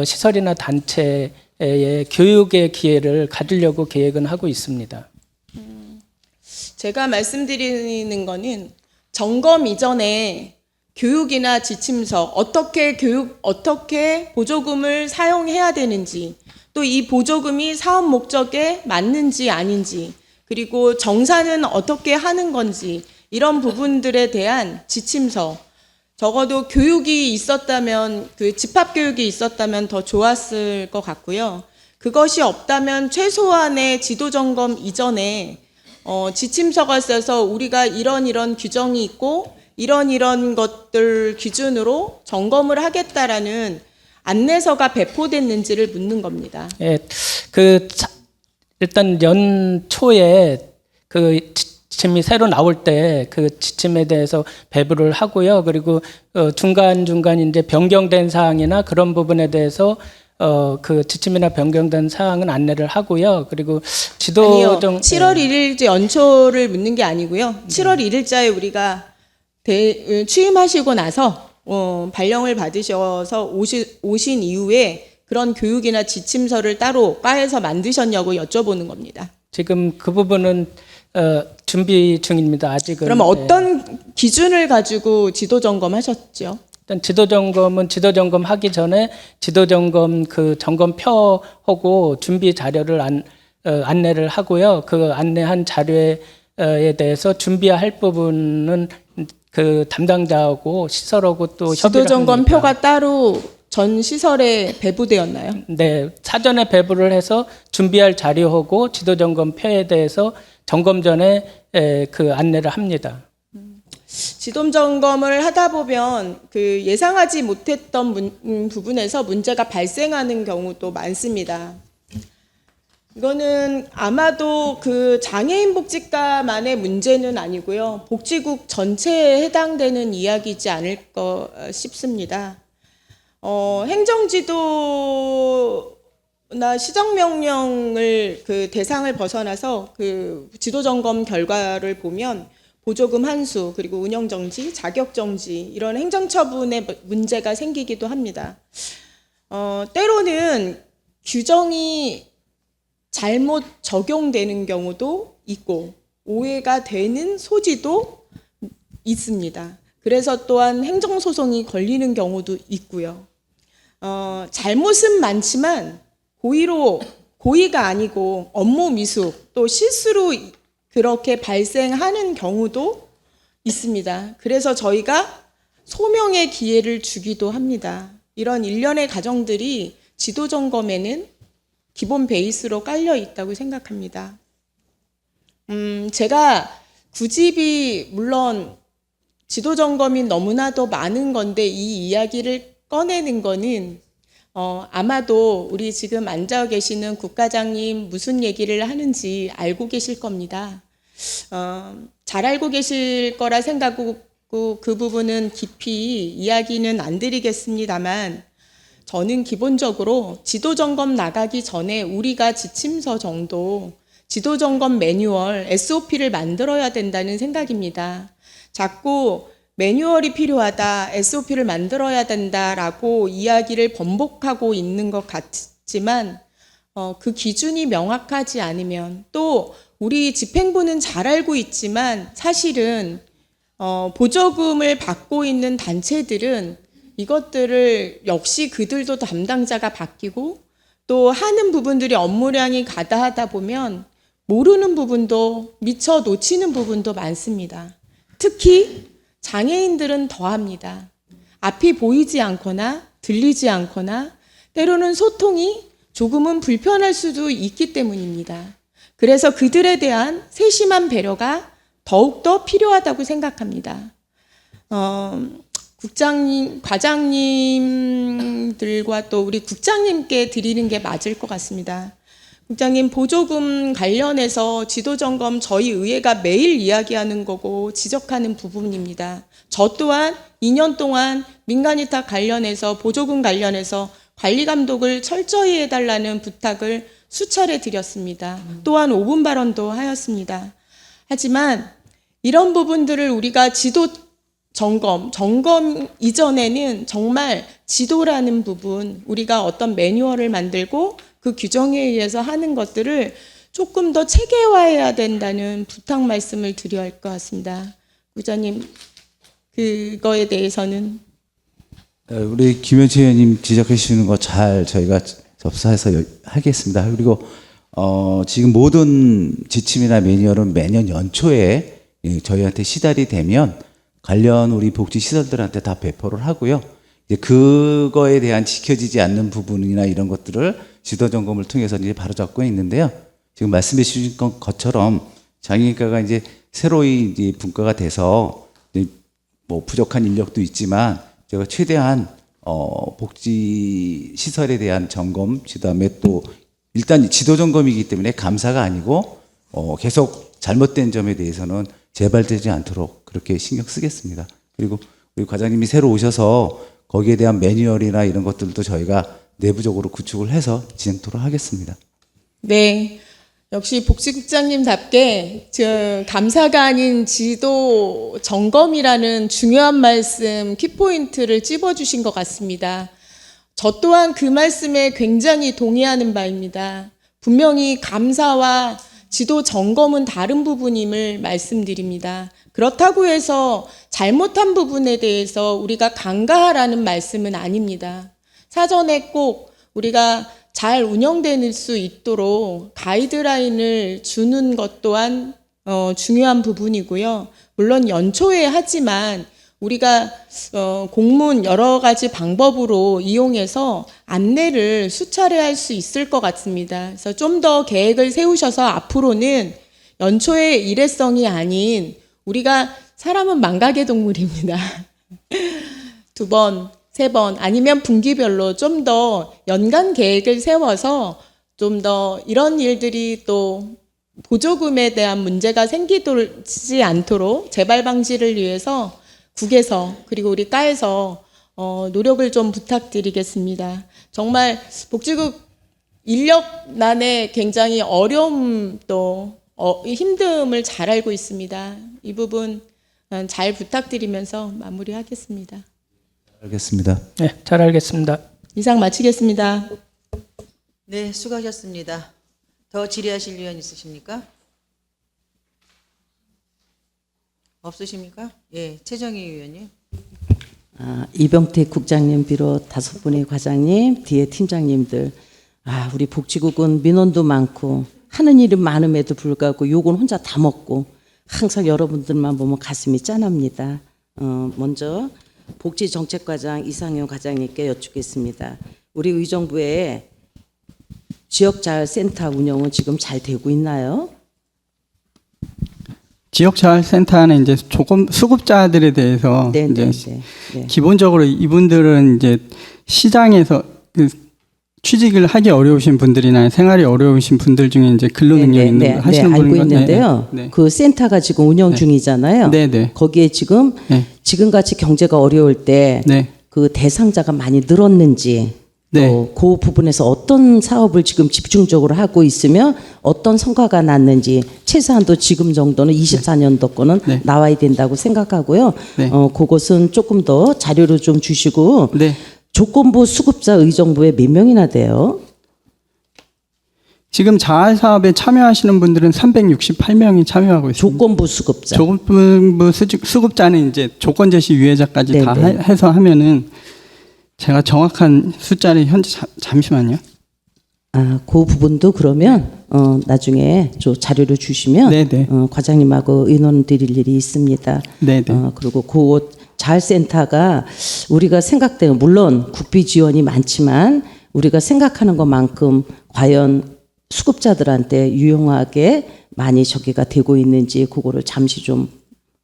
시설이나 단체의 교육의 기회를 가지려고 계획은 하고 있습니다. 제가 말씀드리는 거는 점검 이전에 교육이나 지침서 어떻게 보조금을 사용해야 되는지 또 이 보조금이 사업 목적에 맞는지 아닌지 그리고 정산은 어떻게 하는 건지 이런 부분들에 대한 지침서 적어도 교육이 있었다면 그 집합교육이 있었다면 더 좋았을 것 같고요. 그것이 없다면 최소한의 지도점검 이전에 지침서가 있어서 우리가 이런 규정이 있고 이런 것들 기준으로 점검을 하겠다라는 안내서가 배포됐는지를 묻는 겁니다. 예, 일단 연초에 그 지침이 새로 나올 때 그 지침에 대해서 배부를 하고요. 그리고 중간중간 이제 변경된 사항이나 그런 부분에 대해서 그 지침이나 변경된 사항은 안내를 하고요. 그리고 아니요. 7월 1일 연초를 묻는 게 아니고요. 7월 1일자에 우리가 취임하시고 나서 발령을 받으셔서 오신 이후에 그런 교육이나 지침서를 따로 과에서 만드셨냐고 여쭤보는 겁니다. 지금 그 부분은 준비 중입니다. 아직은. 그럼 어떤 기준을 가지고 지도 점검하셨죠? 일단 지도 점검 하기 전에 지도 점검 그 점검표하고 준비 자료를 안내를 하고요. 그 안내한 자료에 대해서 준비할 부분은 그 담당자하고 시설하고 또 협의를 지도 점검 합니다. 표가 따로 전 시설에 배부되었나요? 네, 사전에 배부를 해서 준비할 자료하고 지도 점검 표에 대해서 점검 전에 그 안내를 합니다. 지도 점검을 하다 보면 그 예상하지 못했던 부분에서 문제가 발생하는 경우도 많습니다. 이거는 아마도 그 장애인 복지과만의 문제는 아니고요. 복지국 전체에 해당되는 이야기이지 않을까 싶습니다. 행정지도나 시정명령을 그 대상을 벗어나서 그 지도점검 결과를 보면 보조금 환수 그리고 운영정지, 자격정지 이런 행정처분의 문제가 생기기도 합니다. 때로는 규정이 잘못 적용되는 경우도 있고 오해가 되는 소지도 있습니다. 그래서 또한 행정소송이 걸리는 경우도 있고요. 잘못은 많지만 고의가 아니고 업무 미숙 또 실수로 그렇게 발생하는 경우도 있습니다. 그래서 저희가 소명의 기회를 주기도 합니다. 이런 일련의 과정들이 지도점검에는 기본 베이스로 깔려 있다고 생각합니다. 제가 구집이 물론 지도점검이 너무나도 많은 건데 이 이야기를 꺼내는 거는 아마도 우리 지금 앉아 계시는 국과장님 무슨 얘기를 하는지 알고 계실 겁니다. 잘 알고 계실 거라 생각하고 그 부분은 깊이 이야기는 안 드리겠습니다만 저는 기본적으로 지도점검 나가기 전에 우리가 지침서 정도 지도점검 매뉴얼 SOP를 만들어야 된다는 생각입니다. 자꾸 매뉴얼이 필요하다, SOP를 만들어야 된다라고 이야기를 번복하고 있는 것 같지만 그 기준이 명확하지 않으면, 또 우리 집행부는 잘 알고 있지만 사실은 보조금을 받고 있는 단체들은 이것들을 역시 그들도 담당자가 바뀌고 또 하는 부분들이 업무량이 가다하다 보면 모르는 부분도 미처 놓치는 부분도 많습니다. 특히 장애인들은 더합니다. 앞이 보이지 않거나 들리지 않거나 때로는 소통이 조금은 불편할 수도 있기 때문입니다. 그래서 그들에 대한 세심한 배려가 더욱더 필요하다고 생각합니다. 국장님, 과장님들과 또 우리 국장님께 드리는 게 맞을 것 같습니다. 국장님, 보조금 관련해서 지도점검 저희 의회가 매일 이야기하는 거고 지적하는 부분입니다. 저 또한 2년 동안 민간위탁 관련해서 보조금 관련해서 관리 감독을 철저히 해달라는 부탁을 수차례 드렸습니다. 또한 5분 발언도 하였습니다. 하지만 이런 부분들을 우리가 지도 점검 이전에는 정말 지도라는 부분, 우리가 어떤 매뉴얼을 만들고 그 규정에 의해서 하는 것들을 조금 더 체계화해야 된다는 부탁 말씀을 드려야 할 것 같습니다. 부장님, 그거에 대해서는 우리 김현채 의원님 지적해 주시는 거 잘 저희가 접수해서 하겠습니다. 그리고 지금 모든 지침이나 매뉴얼은 매년 연초에 저희한테 시달이 되면 관련 우리 복지 시설들한테 다 배포를 하고요. 이제 그거에 대한 지켜지지 않는 부분이나 이런 것들을 지도 점검을 통해서 이제 바로잡고 있는데요. 지금 말씀해 주신 것처럼 장애인과가 이제 새로이 이제 분과가 돼서 이제 뭐 부족한 인력도 있지만 제가 최대한 복지 시설에 대한 점검, 그다음에 또 일단 지도 점검이기 때문에 감사가 아니고 계속 잘못된 점에 대해서는 재발되지 않도록 그렇게 신경 쓰겠습니다. 그리고 우리 과장님이 새로 오셔서 거기에 대한 매뉴얼이나 이런 것들도 저희가 내부적으로 구축을 해서 진행토록 하겠습니다. 네, 역시 복지국장님답게 감사가 아닌 지도 점검이라는 중요한 말씀, 키포인트를 찝어주신 것 같습니다. 저 또한 그 말씀에 굉장히 동의하는 바입니다. 분명히 감사와 지도 점검은 다른 부분임을 말씀드립니다. 그렇다고 해서 잘못한 부분에 대해서 우리가 간과하라는 말씀은 아닙니다. 사전에 꼭 우리가 잘 운영될 수 있도록 가이드라인을 주는 것 또한 중요한 부분이고요. 물론 연초에 하지만 우리가 공문 여러 가지 방법으로 이용해서 안내를 수차례 할 수 있을 것 같습니다. 그래서 좀 더 계획을 세우셔서 앞으로는 연초의 일회성이 아닌, 우리가 사람은 망각의 동물입니다. 2번, 3번 아니면 분기별로 좀 더 연간 계획을 세워서 좀 더 이런 일들이 또 보조금에 대한 문제가 생기지 않도록 재발 방지를 위해서 국에서 그리고 우리 과에서 노력을 좀 부탁드리겠습니다. 정말 복지국 인력난에 굉장히 어려움 또 힘듦을 잘 알고 있습니다. 이 부분 잘 부탁드리면서 마무리하겠습니다. 알겠습니다. 네, 잘 알겠습니다. 이상 마치겠습니다. 네, 수고하셨습니다. 더 질의하실 의원 있으십니까? 없으십니까? 예, 최정희 의원님. 이병택 국장님 비롯 5분의 과장님, 뒤에 팀장님들. 우리 복지국은 민원도 많고 하는 일은 많음에도 불구하고 욕은 혼자 다 먹고 항상 여러분들만 보면 가슴이 짠합니다. 먼저 복지정책과장 이상현 과장님께 여쭙겠습니다. 우리 의정부에 지역자활센터 운영은 지금 잘 되고 있나요? 지역자활센터는 이제 조금 수급자들에 대해서 이제 기본적으로 이분들은 이제 시장에서 취직을 하기 어려우신 분들이나 생활이 어려우신 분들 중에 이제 근로 능력 있는 하시는 분들 알고 있는데요. 그 센터가 지금 운영 중이잖아요. 거기에 지금 지금같이 경제가 어려울 때 그 대상자가 많이 늘었는지 네. 그 부분에서 어떤 사업을 지금 집중적으로 하고 있으며 어떤 성과가 났는지 최소한도 지금 정도는 24년도 거는 네. 나와야 된다고 생각하고요. 네. 그것은 조금 더 자료를 좀 주시고 네. 조건부 수급자 의정부에 몇 명이나 돼요? 지금 자활 사업에 참여하시는 분들은 368명이 참여하고 있습니다. 조건부 수급자. 조건부 수급자는 이제 조건 제시 유예자까지 네, 다 네. 해서 하면은 제가 정확한 숫자를 현재 잠시만요. 그 부분도 그러면 나중에 자료를 주시면 네네. 과장님하고 의논 드릴 일이 있습니다. 네네. 그리고 그 자활센터가 우리가 생각되는 물론 국비 지원이 많지만 우리가 생각하는 것만큼 과연 수급자들한테 유용하게 많이 저기가 되고 있는지 그거를 잠시 좀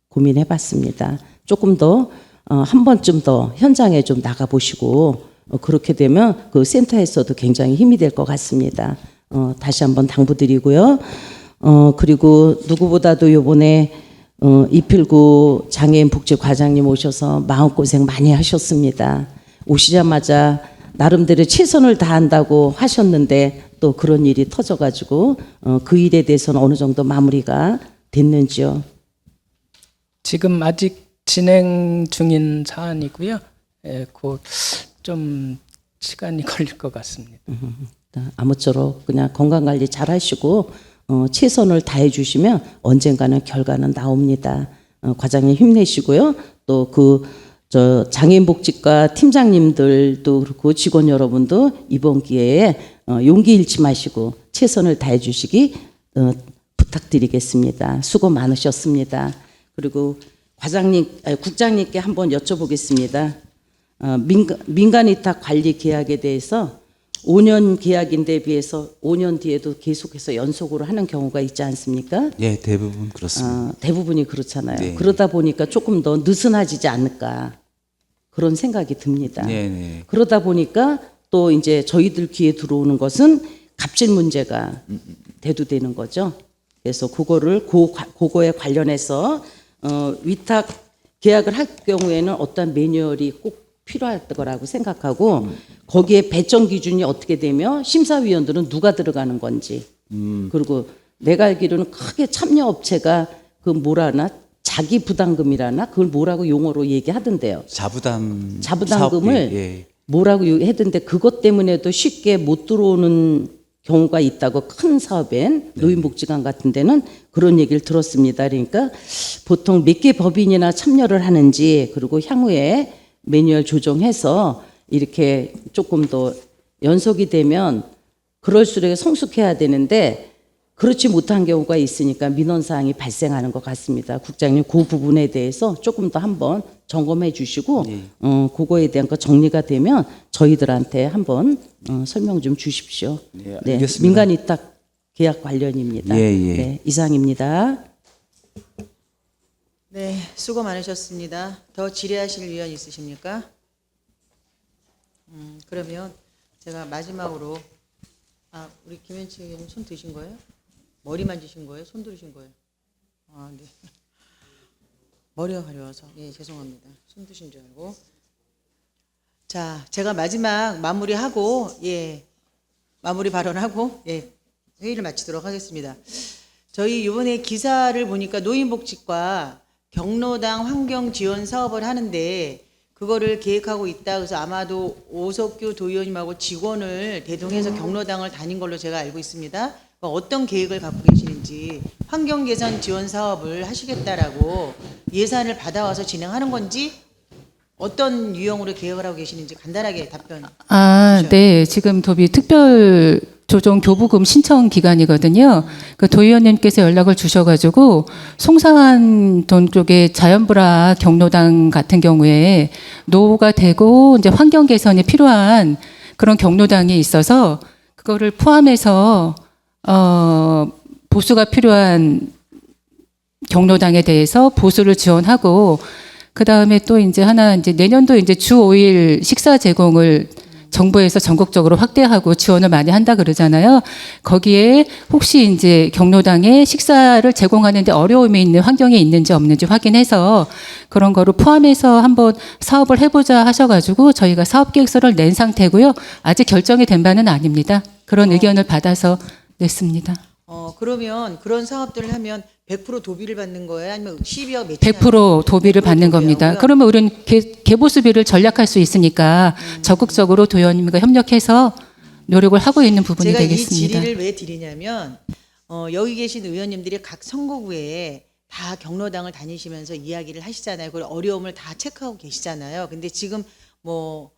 고민해봤습니다. 조금 더 한 번쯤 더 현장에 좀 나가 보시고 그렇게 되면 그 센터에서도 굉장히 힘이 될 것 같습니다. 다시 한번 당부드리고요. 그리고 누구보다도 이번에 이필구 장애인 복지 과장님 오셔서 마음고생 많이 하셨습니다. 오시자마자 나름대로 최선을 다한다고 하셨는데 또 그런 일이 터져가지고 그 일에 대해서는 어느 정도 마무리가 됐는지요? 지금 아직 진행 중인 사안이고요. 예, 곧 좀 시간이 걸릴 것 같습니다. 아무쪼록 그냥 건강관리 잘 하시고 최선을 다해 주시면 언젠가는 결과는 나옵니다. 과장님 힘내시고요. 또 장애인복지과 팀장님들도 그렇고 직원 여러분도 이번 기회에 용기 잃지 마시고 최선을 다해 주시기 부탁드리겠습니다. 수고 많으셨습니다. 그리고 국장님께 한번 여쭤보겠습니다. 민간위탁 관리 계약에 대해서 5년 계약인데 비해서 5년 뒤에도 계속해서 연속으로 하는 경우가 있지 않습니까? 예, 대부분 그렇습니다. 대부분이 그렇잖아요. 네. 그러다 보니까 조금 더 느슨해지지 않을까 그런 생각이 듭니다. 네. 그러다 보니까 또 이제 저희들 귀에 들어오는 것은 갑질 문제가 대두되는 거죠. 그래서 그거에 관련해서 위탁 계약을 할 경우에는 어떤 매뉴얼이 꼭 필요할 거라고 생각하고 거기에 배정 기준이 어떻게 되며 심사위원들은 누가 들어가는 건지 그리고 내가 알기로는 크게 참여 업체가 자기 부담금이라나 그걸 뭐라고 용어로 얘기하던데요. 자부담금을 자부담금을 뭐라고 하던데 그것 때문에도 쉽게 못 들어오는 경우가 있다고 큰 사업엔 노인복지관 같은 데는 그런 얘기를 들었습니다. 그러니까 보통 몇 개 법인이나 참여를 하는지 그리고 향후에 매뉴얼 조정해서 이렇게 조금 더 연속이 되면 그럴수록 성숙해야 되는데 그렇지 못한 경우가 있으니까 민원사항이 발생하는 것 같습니다. 국장님 그 부분에 대해서 조금 더 한번 점검해 주시고 그거에 대한 거 정리가 되면 저희들한테 한번 설명 좀 주십시오. 네, 알겠습니다. 민간위탁 계약 관련입니다. 네, 이상입니다. 네, 수고 많으셨습니다. 더 질의하실 위원 있으십니까? 그러면 제가 마지막으로 우리 김현치 의원님 손 드신 거예요? 머리 만지신 거예요? 손 들으신 거예요? 네. 머리가 가려워서 죄송합니다. 손 드신 줄 알고. 자, 제가 마지막 마무리하고 마무리 발언하고 회의를 마치도록 하겠습니다. 저희 이번에 기사를 보니까 노인복지과 경로당 환경 지원 사업을 하는데 그거를 계획하고 있다. 그래서 아마도 오석규 도의원님하고 직원을 대동해서 경로당을 다닌 걸로 제가 알고 있습니다. 어떤 계획을 갖고 계시는지 환경 개선 지원 사업을 하시겠다라고 예산을 받아와서 진행하는 건지 어떤 유형으로 계획을 하고 계시는지 간단하게 답변. 네. 지금 도비 특별 조정 교부금 신청 기간이거든요. 그 도의원님께서 연락을 주셔가지고 송산동 쪽에 자연불화 경로당 같은 경우에 노후가 되고 이제 환경 개선이 필요한 그런 경로당이 있어서 그거를 포함해서 보수가 필요한 경로당에 대해서 보수를 지원하고 그 다음에 또 이제 내년도 이제 주 5일 식사 제공을 정부에서 전국적으로 확대하고 지원을 많이 한다 그러잖아요. 거기에 혹시 이제 경로당에 식사를 제공하는데 어려움이 있는 환경이 있는지 없는지 확인해서 그런 거를 포함해서 한번 사업을 해보자 하셔가지고 저희가 사업 계획서를 낸 상태고요. 아직 결정이 된 바는 아닙니다. 그런 의견을 받아서 냈습니다. 그러면 그런 사업들을 하면 100% 도비를 받는 거예요? 아니면 12억 매칭? 100% 도비를 받는 겁니다. 그러면 우리는 개보수비를 전략할 수 있으니까 적극적으로 도의원님과 협력해서 노력을 하고 있는 부분이 제가 되겠습니다. 이 질의를 왜 드리냐면 여기 계신 의원님들이 각 선거구에 다 경로당을 다니시면서 이야기를 하시잖아요. 그리고 어려움을 다 체크하고 계시잖아요. 근데 지금 뭐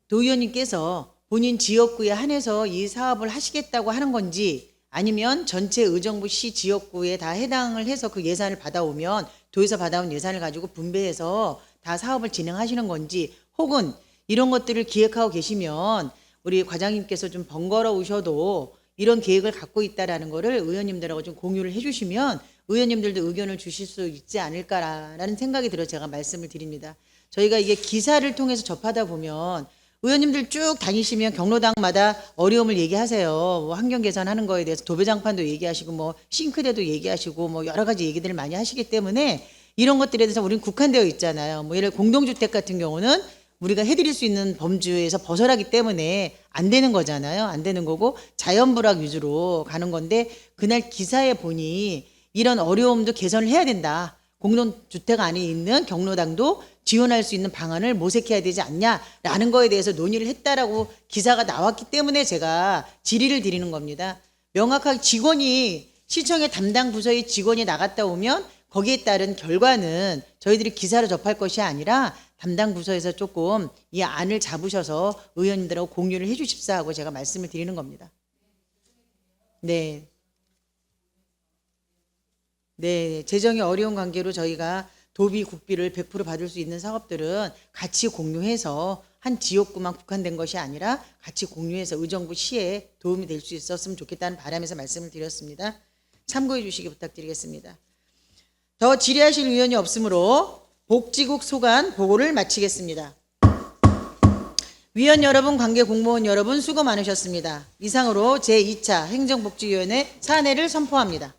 도의원님께서 본인 지역구에 한해서 이 사업을 하시겠다고 하는 건지 아니면 전체 의정부 시 지역구에 다 해당을 해서 그 예산을 받아오면 도에서 받아온 예산을 가지고 분배해서 다 사업을 진행하시는 건지, 혹은 이런 것들을 기획하고 계시면 우리 과장님께서 좀 번거로우셔도 이런 계획을 갖고 있다라는 거를 의원님들하고 좀 공유를 해주시면 의원님들도 의견을 주실 수 있지 않을까라는 생각이 들어 제가 말씀을 드립니다. 저희가 이게 기사를 통해서 접하다 보면 의원님들 쭉 다니시면 경로당마다 어려움을 얘기하세요. 뭐 환경 개선하는 거에 대해서 도배장판도 얘기하시고 뭐 싱크대도 얘기하시고 뭐 여러 가지 얘기들을 많이 하시기 때문에 이런 것들에 대해서 우리는 국한되어 있잖아요. 뭐 예를 들어 공동주택 같은 경우는 우리가 해드릴 수 있는 범주에서 벗어나기 때문에 안 되는 거잖아요. 안 되는 거고 자연불락 위주로 가는 건데, 그날 기사에 보니 이런 어려움도 개선을 해야 된다. 공동주택 안에 있는 경로당도 지원할 수 있는 방안을 모색해야 되지 않냐라는 거에 대해서 논의를 했다라고 기사가 나왔기 때문에 제가 질의를 드리는 겁니다. 명확하게 직원이, 시청의 담당 부서의 직원이 나갔다 오면 거기에 따른 결과는 저희들이 기사로 접할 것이 아니라 담당 부서에서 조금 이 안을 잡으셔서 의원님들하고 공유를 해 주십사 하고 제가 말씀을 드리는 겁니다. 네. 네, 재정이 어려운 관계로 저희가 도비, 국비를 100% 받을 수 있는 사업들은 같이 공유해서 한 지역구만 국한된 것이 아니라 같이 공유해서 의정부 시에 도움이 될 수 있었으면 좋겠다는 바람에서 말씀을 드렸습니다. 참고해 주시기 부탁드리겠습니다. 더 질의하실 의원이 없으므로 복지국 소관 보고를 마치겠습니다. 위원 여러분, 관계 공무원 여러분 수고 많으셨습니다. 이상으로 제2차 행정복지위원회 사내를 선포합니다.